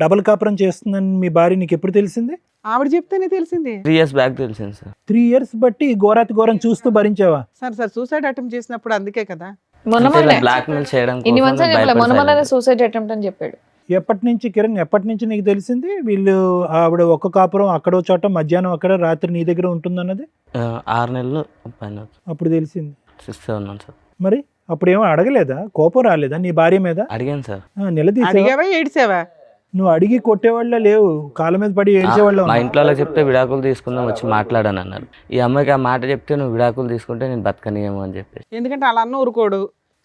డబల్ కాపురం చేస్తుందని మీ భార్య నీకు ఎప్పుడు తెలిసింది? ఆవిడ చెప్తేనే తెలిసింది. 3 years బ్యాక్ తెలిసింది సార్. 3 years బట్టి ఈ ఘోరాతి ఘోరం చూస్తూ భరించావా? సార్ సూసైడ్ అటెంప్ట్ చేసినప్పుడు అందుకే కదా. బ్లాక్ మెయిల్ చేయడం ఇన్ని కోసం మంత్స్ భయపడి మొన్న silent. సూసైడ్ అటెంప్ట్ అని చెప్పాడు. ఎప్పటి నుంచి కిరణ్, ఎప్పటి నుంచి నీకు తెలిసింది వీళ్ళు ఆవిడ ఒక్క కాపురం అక్కడో చోట, మధ్యాహ్నం అక్కడ, రాత్రి నీ దగ్గర ఉంటుందన్నది? 6 నెలలు పైన అప్పుడు తెలిసింది. 6-7 months సార్. మరి అప్పుడు ఏమో అడగలేదా? కోపం రాలేదా నీ భార్య మీద? అడిగాను సార్. నిలదీసావా? అడిగావా, ఏడ్చావా? నువ్వు అడిగి కొట్టేవాళ్ళ లేవు, కాళ్ళ మీద పడి ఏడ్చేవాళ్ళ. మా ఇంట్లో వాళ్ళకి చెప్తే విడాకులు తీసుకుందాం వచ్చి మాట్లాడాను అన్నారు. ఈ అమ్మాయికి ఆ మాట చెప్తే నువ్వు విడాకులు తీసుకుంటే నేను బతకనియేమో అని చెప్పేసి. ఎందుకంటే వాళ్ళ అన్న ఊరుకోడు.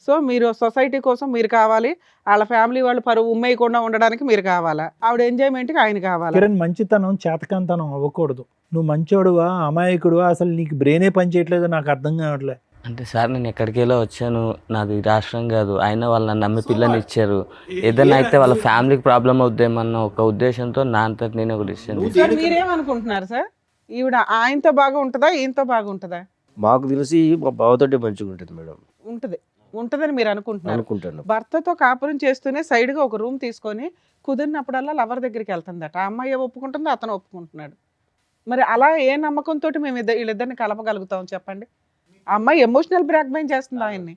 సో మీరు సొసైటీ కోసం మీరు కావాలి, వాళ్ళ ఫ్యామిలీ వాళ్ళు పరువు ఉమ్మేయకుండా ఉండడానికి మీరు కావాలా, ఆవిడ ఎంజాయ్మెంట్కి ఆయన కావాలా? కిరణ్, మంచితనం చేతకాంతనం అవ్వకూడదు. నువ్వు మంచోడువా అమాయకుడువా, అసలు నీకు బ్రెయినే పని చేయట్లేదో నాకు అర్థం కావట్లే. అంటే సార్ నేను ఎక్కడికెళ్ళో వచ్చాను, నాది రాష్ట్రం కాదు, అయినా వాళ్ళు నన్ను నమ్మి పిల్లని ఇచ్చారు. ఏదైనా అయితే వాళ్ళ ఫ్యామిలీకి ప్రాబ్లం అవుద్దేమన్న ఒక ఉద్దేశంతో నా అంతటి నేను ఒక డిసిషన్ సార్ మీరేమనుకుంటున్నారు సార్? ఈవిడ ఆయనతో బాగా ఉంటుందా, ఈయనతో బాగుంటుందా? మాకు తెలిసి మా బావతోటే మంచిగా ఉంటుంది మేడం ఉంటుందని మీరు అనుకుంటున్నారు. అనుకుంటాను. భర్తతో కాపురం చేస్తూనే సైడ్గా ఒక రూమ్ తీసుకొని కుదిరినప్పుడల్లా లవర్ దగ్గరికి వెళ్తుందట. ఆ అమ్మాయి ఒప్పుకుంటుందో అతను ఒప్పుకుంటున్నాడు. మరి అలా ఏ నమ్మకంతో మేము వీళ్ళిద్దరిని కలపగలుగుతాం చెప్పండి? ఆ అమ్మాయి ఎమోషనల్ బ్లాక్మెయిల్ చేస్తుంది ఆయన్ని.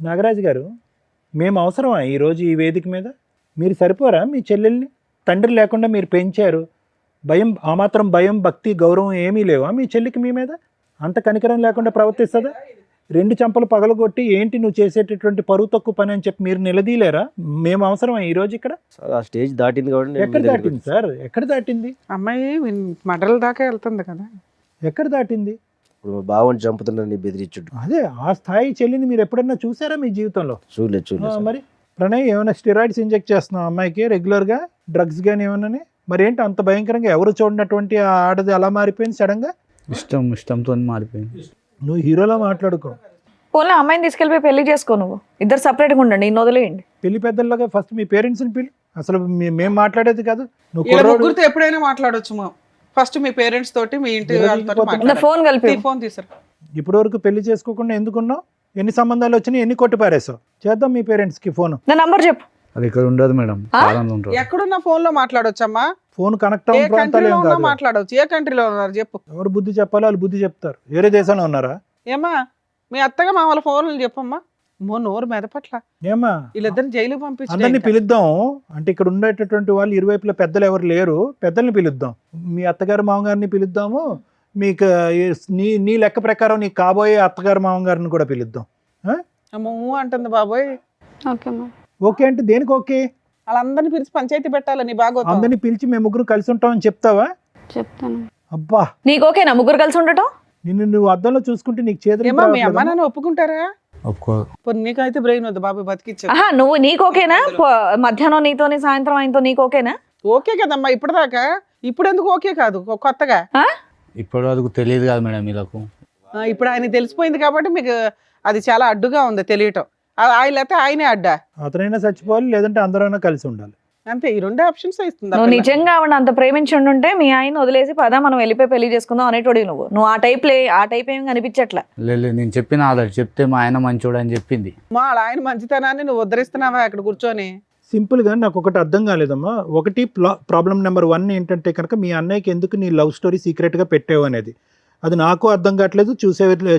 నాగరాజు గారు, మేము అవసరమా ఈరోజు ఈ వేదిక మీద? మీరు సరిపోరా మీ చెల్లెల్ని? తండ్రి లేకుండా మీరు పెంచారు, భయం, ఆ మాత్రం భయం, భక్తి, గౌరవం ఏమీ లేవా మీ చెల్లికి మీ మీద? అంత కనికరం లేకుండా ప్రవర్తిస్తుందా? 2 చెంపలు పగలగొట్టి ఏంటి నువ్వు చేసేటటువంటి పరువు తక్కువ పని అని చెప్పి మీరు నిలదీలేరా? మేము అవసరమా ఈ రోజు ఇక్కడ? సార్ ఆ స్టేజ్ దాటింది కాబట్టి నేను ఎక్కడ మీ దగ్గరికి దాటింది సార్? ఎక్కడ దాటింది? అమ్మాయి మడల దాకా వెళ్తుంది కదా. ఎక్కడ దాటింది? ఇప్పుడు మా బావని చంపుతున్నారని బెదిరించుడు. అదే ఆ స్థాయి చెల్లిని మీరు ఎప్పుడన్నా చూసారా మీ జీవితంలో? చూడలేదు మరి ప్రణయ్ ఏమైనా స్టెరాయిడ్స్ ఇంజెక్ట్ చేస్తున్నావు అమ్మాయికి రెగ్యులర్గా, డ్రగ్స్ కానీ ఏమన్నా? మరి ఏంటి అంత భయంకరంగా ఎవరు చూడనటువంటి ఆ ఆడది అలా మారిపోయింది సడన్గా? ఇష్టంతో మారిపోయింది. నువ్వు హీరోలా మాట్లాడుకో. పోనీ అమ్మాయిని తీసుకెళ్ళిపోయి పెళ్లి చేసుకో, నువ్వు ఇద్దరు సపరేట్గా ఉండండి, నిన్ను వదిలేయండి. పెళ్లి పెద్దల్లాగా ఫస్ట్ మీ పేరెంట్స్ని పిలు. అసలు మేము మాట్లాడేది కాదు. నువ్వు ఇలా కుర్రోడు ముగ్గురితో ఎప్పుడైనా మాట్లాడొచ్చు. ఫస్ట్ మీ పేరెంట్స్ తోటి, మీ ఇంటి వాళ్ళతో నా మాట్లాడాలి. ఫోన్ కలిపి ఫోన్ తీసారు. ఇప్పటి వరకు పెళ్లి చేసుకోకుండా ఎందుకున్నావు? ఎన్ని సంబంధాలు వచ్చినాయి, ఎన్ని కొట్టి పారేసావు? చేద్దాం మీ పేరెంట్స్కి ఫోన్. నా నంబర్ చెప్పు. అది ఇక్కడ ఉండదు మేడం, కాలంలో ఉంటుంది. ఎక్కడున్న ఫోన్ లో మాట్లాడొచ్చమ్మా? ఫోన్ కనెక్ట్ ఏ అవ్వని ప్రాంతాలు కంట్రీలో ఏం ఉన్నా కాదు. మాట్లాడవచ్చు. ఏ కంట్రీలో ఉన్నారు చెప్పు. ఎవరు బుద్ధి చెప్పాలో వాళ్ళు బుద్ధి చెప్తారు. వేరే దేశంలో ఉన్నారా? ఏమా మీ అత్తగా మా వాళ్ళ ఫోన్లు చెప్పమ్మా. నోరు మెదపట్ల. ఏమా వీళ్ళిద్దరిని జైలుకి అందరినీ పంపించి పిలుద్దాం. అంటే ఇక్కడ ఉండేటటువంటి వాళ్ళు ఇరువైపుల పెద్దలు ఎవరు లేరు, పెద్దల్ని పిలుద్దాం. మీ అత్తగారు మామగారిని పిలుద్దాము. మీకు నీ లెక్క ప్రకారం నీ కాబోయే అత్తగారు మామగారిని కూడా పిలుద్దాం. అంటుంది బాబోయ్. Okay ma'am. ఓకే అంటే దేనికి ఓకే? వాళ్ళందరినీ పిలిచి పంచాయతీ పెట్టాలని బాగోతా. అందరినీ పిలిచి మేము ముగ్గురు కలిసి ఉంటామని చెప్తావా? చెప్తాను. అబ్బా, నీకు ఓకేనా ముగ్గురు కలిసి ఉండటం? నిన్ను నువ్వు అద్దంలో చూసుకుంటే నీకు చేతులు ఏమా మీ అమ్మ నాన్న ఒప్పుకుంటారా? ఒప్పుకో. నీకైతే బ్రెయిన్ వద్దు బాబు, బతికిచ్చా. ఆహా, నువ్వు నీకు ఓకేనా? మధ్యాహ్నం నీతోని సాయంత్రం ఆయనతో నీకు ఓకేనా? ఓకే కదమ్మా ఇప్పటిదాకా. ఇప్పుడు ఎందుకు ఓకే కాదు కొత్తగా? ఇప్పటి వరకు తెలియదు కదా మేడం వీళ్ళకు. ఇప్పుడు ఆయన తెలిసిపోయింది కాబట్టి మీకు అది చాలా అడ్డుగా ఉంది తెలియటం. ఆయన అయితే ఆయనే అడ్డా. అతనైనా చచ్చిపోవాలి, లేదంటే అందరైనా కలిసి ఉండాలి. అంతే, ఈ 2 ఆప్షన్స్ ఇస్తుంది. నువ్వు నిజంగా ఆవిడ అంత ప్రేమించుంటే మీ ఆయన వదిలేసి పదా మనం వెళ్ళిపోయి పెళ్లి చేసుకుందాం అనేటోడి. నువ్వు ఆ టైప్ ఏం కనిపించట్లా. లేదు నేను చెప్పిన ఆల్రెడీ చెప్తే మా ఆయన మంచోడు అని చెప్పింది. మా ఆయన మంచితనాన్ని నువ్వు ఉద్ధరిస్తున్నావా అక్కడ కూర్చొని? సింపుల్గా నాకు ఒకటి అర్థం కాలేదమ్మా. ఒకటి ప్రాబ్లం నెంబర్ 1 ఏంటంటే కనుక మీ అన్నయ్యకి ఎందుకు నీ లవ్ స్టోరీ సీక్రెట్గా పెట్టావు అనేది. అది నాకు అర్థం కావట్లేదు,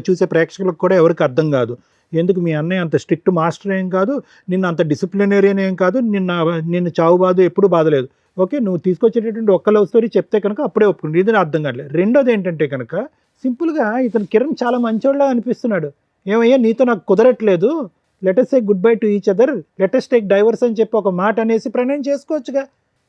చూసే ప్రేక్షకులకు కూడా ఎవరికి అర్థం కాదు. ఎందుకు మీ అన్నయ్య అంత స్ట్రిక్ట్ మాస్టర్ ఏం కాదు, నిన్ను అంత డిసిప్లినరియన్ ఏం కాదు, నిన్ను చావు బాధ ఎప్పుడు బాధలేదు. ఓకే, నువ్వు తీసుకొచ్చేటటువంటి ఒక్క లవ్ స్టోరీ చెప్తే కనుక అప్పుడే ఒప్పుకుంటుంది. ఇది అర్థం కావట్లేదు. రెండోది ఏంటంటే కనుక సింపుల్గా ఇతను కిరణ్ చాలా మంచోళ్ళ అనిపిస్తున్నాడు. ఏమయ్యా నీతో నాకు కుదరట్లేదు, let us say good bye to each other, let us take divorce అని చెప్పి ఒక మాట అనేసి ప్రణయం చేసుకోవచ్చుగా.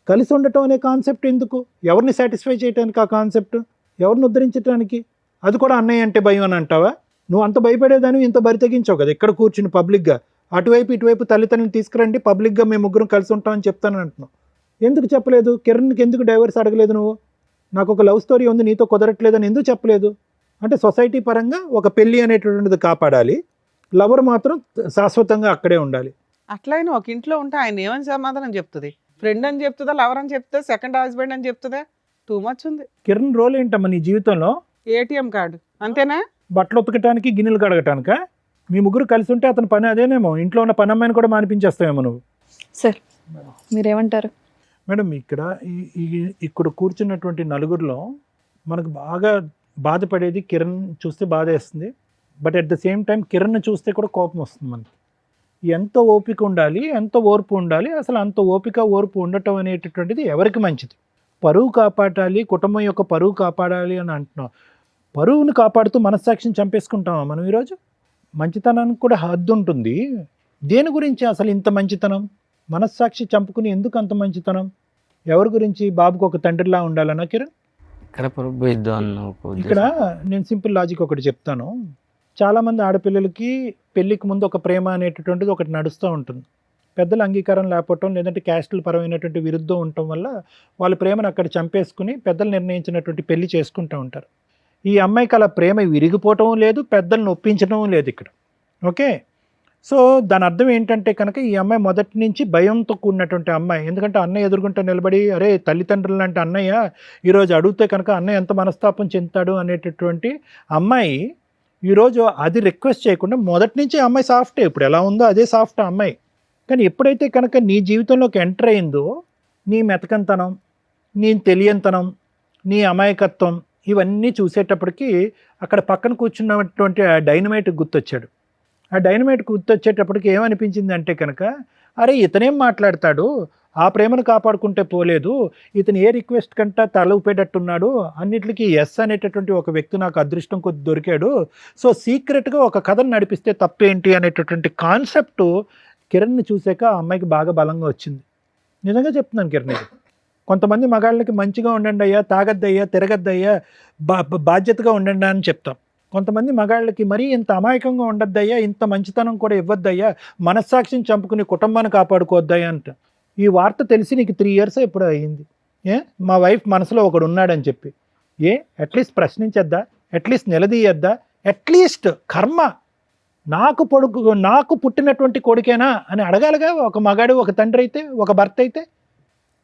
కలిసి ఉండటం అనే కాన్సెప్ట్ ఎందుకు? ఎవరిని సాటిస్ఫై చేయడానికి ఆ కాన్సెప్ట్? ఎవరిని ఉద్ధరించడానికి? అది కూడా అన్నయ్య అంటే భయం అని అంటావా? నువ్వు అంత భయపడేదాన్ని ఇంత బరి తెగించావు కదా ఇక్కడ కూర్చుని పబ్లిక్గా. అటువైపు ఇటువైపు తల్లిదండ్రులను తీసుకురండి, పబ్లిక్గా మేము ముగ్గురం కలిసి ఉంటామని చెప్తానని అంటున్నావు. ఎందుకు చెప్పలేదు? కిరణ్కి ఎందుకు డైవర్స్ అడగలేదు నువ్వు? నాకు ఒక లవ్ స్టోరీ ఉంది నీతో కుదరట్లేదని ఎందుకు చెప్పలేదు? అంటే సొసైటీ పరంగా ఒక పెళ్ళి అనేటటువంటిది కాపాడాలి, లవర్ మాత్రం శాశ్వతంగా అక్కడే ఉండాలి. అట్లయినా ఒక ఇంట్లో ఉంటే ఆయన ఏమని సమాధానం చెప్తుంది? ఫ్రెండ్ అని చెప్తుందా, లవర్ అని చెప్తుందా, సెకండ్ హస్బెండ్ అని చెప్తుందా? టూ మచ్ ఉంది. కిరణ్ రోల్ ఏంటమ్మా నీ జీవితంలో? ఏటీఎం కార్డు అంతేనా? బట్టలు ఉతకటానికి, గిన్నెలు కడగటానికా? మీ ముగ్గురు కలిసి ఉంటే అతని పని అదేనేమో. ఇంట్లో ఉన్న పని అమ్మాయిని కూడా మానిపించేస్తావేమో నువ్వు. సార్ మీరేమంటారు? మేడం ఇక్కడ కూర్చున్నటువంటి నలుగురిలో మనకు బాగా బాధపడేది కిరణ్ చూస్తే బాధ వేస్తుంది. But at the same time Kiran చూస్తే కూడా కోపం వస్తుంది మనకి. ఎంత ఓపిక ఉండాలి, ఎంత ఓర్పు ఉండాలి, అసలు అంత ఓపిక ఓర్పు ఉండటం అనేటటువంటిది ఎవరికి మంచిది? పరువు కాపాడాలి, కుటుంబం యొక్క పరువు కాపాడాలి అని అంటున్నాం. పరువును కాపాడుతూ మనస్సాక్షిని చంపేసుకుంటామా మనం ఈరోజు? మంచితనానికి కూడా హద్దు ఉంటుంది. దేని గురించి అసలు ఇంత మంచితనం? మనస్సాక్షి చంపుకుని ఎందుకు అంత మంచితనం? ఎవరి గురించి? బాబుకు ఒక తండ్రిలా ఉండాలన్నా కిరణ్? ఇక్కడ నేను సింపుల్ లాజిక్ ఒకటి చెప్తాను. చాలామంది ఆడపిల్లలకి పెళ్ళికి ముందు ఒక ప్రేమ అనేటటువంటిది ఒకటి నడుస్తూ ఉంటుంది. పెద్దల అంగీకారం లేకపోవటం, లేదంటే క్యాస్టుల పరమైనటువంటి విరుద్ధం ఉండటం వల్ల వాళ్ళ ప్రేమను అక్కడ చంపేసుకుని పెద్దలు నిర్ణయించినటువంటి పెళ్లి చేసుకుంటూ ఉంటారు. ఈ అమ్మాయికి అలా ప్రేమ విరిగిపోవటం లేదు, పెద్దలను ఒప్పించడం లేదు ఇక్కడ. ఓకే, సో దాని అర్థం ఏంటంటే కనుక ఈ అమ్మాయి మొదటి నుంచి భయంతో కూడినటువంటి అమ్మాయి. ఎందుకంటే అన్నయ్య ఎదుర్కొంటే నిలబడి అరే తల్లిదండ్రులు లాంటి అన్నయ్య ఈరోజు అడిగితే కనుక అన్నయ్య ఎంత మనస్తాపం చెందుతాడు అనేటటువంటి అమ్మాయి ఈరోజు అది రిక్వెస్ట్ చేయకుండా మొదటి నుంచి అమ్మాయి సాఫ్టే. ఇప్పుడు ఎలా ఉందో అదే సాఫ్ట్ అమ్మాయి. కానీ ఎప్పుడైతే కనుక నీ జీవితంలోకి ఎంటర్ అయిందో నీ మెతకంతనం, నీ తెలియంతనం, నీ అమాయకత్వం ఇవన్నీ చూసేటప్పటికి అక్కడ పక్కన కూర్చున్నటువంటి ఆ డైనమైట్ గుర్తొచ్చాడు. ఆ డైనమైట్ గుర్తొచ్చేటప్పటికి ఏమనిపించింది అంటే కనుక అరే ఇతనేం మాట్లాడతాడు, ఆ ప్రేమను కాపాడుకుంటే పోలేదు, ఇతను ఏ రిక్వెస్ట్ కంటే తల ఊపేటట్టున్నాడు, అన్నిటికీ ఎస్ అనేటటువంటి ఒక వ్యక్తి నాకు అదృష్టం కొద్ది దొరికాడు, సో సీక్రెట్గా ఒక కథను నడిపిస్తే తప్పేంటి అనేటటువంటి కాన్సెప్ట్ కిరణ్ని చూసాక ఆ అమ్మాయికి బాగా బలంగా వచ్చింది. నిజంగా చెప్తున్నాను కిరణ్ ఇది. కొంతమంది మగాళ్ళకి మంచిగా ఉండండి అయ్యా, తాగద్దయ్యా, తిరగద్దయ్యా, బాధ్యతగా ఉండండి అని చెప్తాం. కొంతమంది మగాళ్ళకి మరీ ఇంత అమాయకంగా ఉండద్దయ్యా, ఇంత మంచితనం కూడా ఇవ్వద్దయ్యా, మనస్సాక్షిని చంపుకుని కుటుంబాన్ని కాపాడుకోవద్దయ్యా అంట. ఈ వార్త తెలిసి నీకు 3 years ఎప్పుడు అయ్యింది. మా వైఫ్ మనసులో ఒకడు ఉన్నాడని చెప్పి అట్లీస్ట్ ప్రశ్నించద్దా, అట్లీస్ట్ నిలదీయద్దా, అట్లీస్ట్ కర్మ నాకు పుట్టినటువంటి కొడుకేనా అని అడగాలిగా ఒక మగాడు, ఒక తండ్రి అయితే, ఒక భర్త అయితే.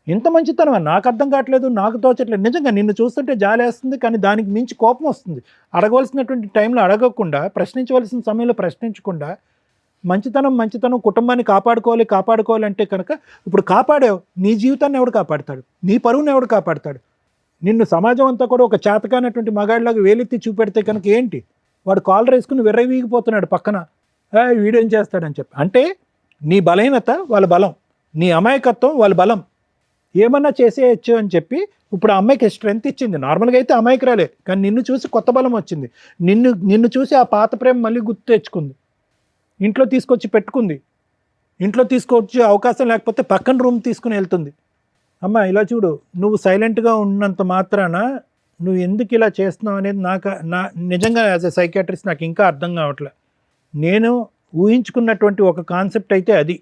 ఇంత మంచితనం నాకు అర్థం కావట్లేదు, నాకు తోచట్లేదు. నిజంగా నిన్ను చూస్తుంటే జాలేస్తుంది, కానీ దానికి మించి కోపం వస్తుంది. అడగవలసినటువంటి టైంలో అడగకుండా, ప్రశ్నించవలసిన సమయంలో ప్రశ్నించకుండా, మంచితనం కుటుంబాన్ని కాపాడుకోవాలి అంటే కనుక ఇప్పుడు కాపాడావు, నీ జీవితాన్ని ఎవడు కాపాడతాడు, నీ పరువుని ఎవడు కాపాడతాడు? నిన్ను సమాజం అంతా కూడా ఒక చేతకానటువంటి మగాడిలాగా వేలెత్తి చూపెడితే కనుక ఏంటి, వాడు కాలర్ వేసుకుని విర్రవీగిపోతున్నాడు పక్కన, వీడేం చేస్తాడని చెప్పి. అంటే నీ బలహీనత వాళ్ళ బలం, నీ అమాయకత్వం వాళ్ళ బలం, ఏమన్నా చేసేయచ్చు అని చెప్పి ఇప్పుడు ఆ అమ్మాయికి స్ట్రెంత్ ఇచ్చింది. నార్మల్గా అయితే అమాయకురాలే, కానీ నిన్ను చూసి కొత్త బలం వచ్చింది. నిన్ను చూసి ఆ పాత ప్రేమ మళ్ళీ గుర్తు తెచ్చుకుంది, ఇంట్లో తీసుకొచ్చి పెట్టుకుంది. ఇంట్లో తీసుకొచ్చి అవకాశం లేకపోతే పక్కన రూమ్ తీసుకుని వెళ్తుంది. అమ్మ ఇలా చూడు, నువ్వు సైలెంట్గా ఉన్నంత మాత్రాన నువ్వు ఎందుకు ఇలా చేస్తున్నావు అనేది నా నిజంగా యాజ్ ఎ సైకియాట్రిస్ట్ నాకు ఇంకా అర్థం కావట్లే. నేను ఊహించుకున్నటువంటి ఒక కాన్సెప్ట్ అయితే అది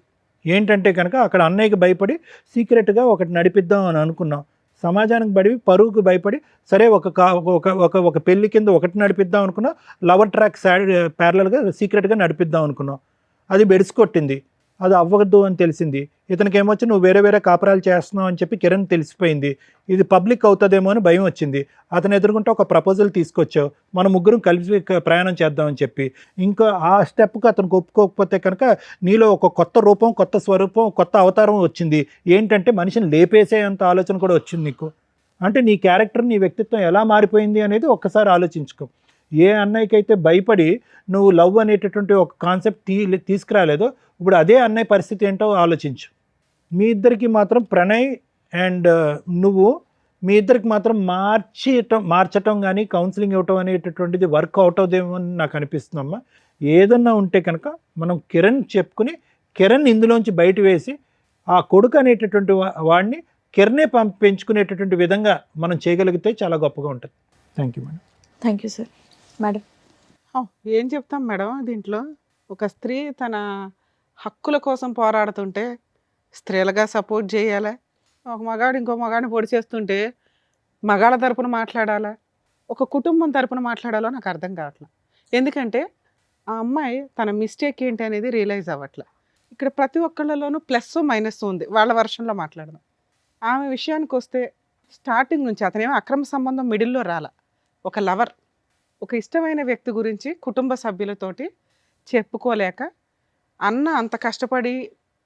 ఏంటంటే కనుక అక్కడ అన్నయ్యకి భయపడి సీక్రెట్గా ఒకటి నడిపిద్దాం అని అనుకున్నాం. సమాజానికి బడి పరువుకు భయపడి సరే ఒక పెళ్లి కింద ఒకటి నడిపిద్దాం అనుకున్నాం, లవర్ ట్రాక్ ప్యారలల్గా సీక్రెట్గా నడిపిద్దాం అనుకున్నాం. అది బెడిసికొట్టింది, అది అవ్వదు అని తెలిసింది. ఇతనికి ఏమొచ్చి నువ్వు వేరే కాపురాలు చేస్తున్నావు అని చెప్పి కిరణ్ తెలిసిపోయింది. ఇది పబ్లిక్ అవుతుందేమో అని భయం వచ్చింది. అతను ఎదుర్కొంటే ఒక ప్రపోజల్ తీసుకొచ్చావు, మన ముగ్గురం కలిసి ప్రయాణం చేద్దామని చెప్పి. ఇంకా ఆ స్టెప్కి అతనికి ఒప్పుకోకపోతే కనుక నీలో ఒక కొత్త రూపం, కొత్త స్వరూపం, కొత్త అవతారం వచ్చింది. ఏంటంటే మనిషిని లేపేసేంత ఆలోచన కూడా వచ్చింది నీకు. అంటే నీ క్యారెక్టర్, నీ వ్యక్తిత్వం ఎలా మారిపోయింది అనేది ఒక్కసారి ఆలోచించుకో. ఏ అన్నయ్యకైతే భయపడి నువ్వు లవ్ అనేటటువంటి ఒక కాన్సెప్ట్ తీసుకురాలేదో, ఇప్పుడు అదే అన్నయ్య పరిస్థితి ఏంటో ఆలోచించు. మీ ఇద్దరికి మాత్రం ప్రణయ్ అండ్ నువ్వు మీ ఇద్దరికి మాత్రం మార్చటం కానీ కౌన్సిలింగ్ ఇవ్వటం అనేటటువంటిది వర్క్ అవుట్ అవుదేమో అని నాకు అనిపిస్తుందమ్మా. ఏదన్నా ఉంటే కనుక మనం కిరణ్ చెప్పుకుని కిరణ్ ఇందులోంచి బయట వేసి ఆ కొడుకు అనేటటువంటి వాడిని కిరణే పెంచుకునేటటువంటి విధంగా మనం చేయగలిగితే చాలా గొప్పగా ఉంటుంది. Thank you madam. Thank you sir. Madam ఏం చెప్తాం మేడం, దీంట్లో ఒక స్త్రీ తన హక్కుల కోసం పోరాడుతుంటే స్త్రీలుగా సపోర్ట్ చేయాలా, ఒక మగాడు ఇంకో మగాడిని పొడి చేస్తుంటే మగాళ్ళ తరపున మాట్లాడాలా, ఒక కుటుంబం తరపున మాట్లాడాలో నాకు అర్థం కావట్లేదు. ఎందుకంటే ఆ అమ్మాయి తన మిస్టేక్ ఏంటి అనేది రియలైజ్ అవ్వట్లే. ఇక్కడ ప్రతి ఒక్కళ్ళలోనూ ప్లస్ మైనస్ ఉంది. వాళ్ళ వర్షన్లో మాట్లాడదాం. ఆమె విషయానికి వస్తే స్టార్టింగ్ నుంచి అతనేమో అక్రమ సంబంధం మిడిల్లో రాల, ఒక లవర్, ఒక ఇష్టమైన వ్యక్తి గురించి కుటుంబ సభ్యులతోటి చెప్పుకోలేక అన్న అంత కష్టపడి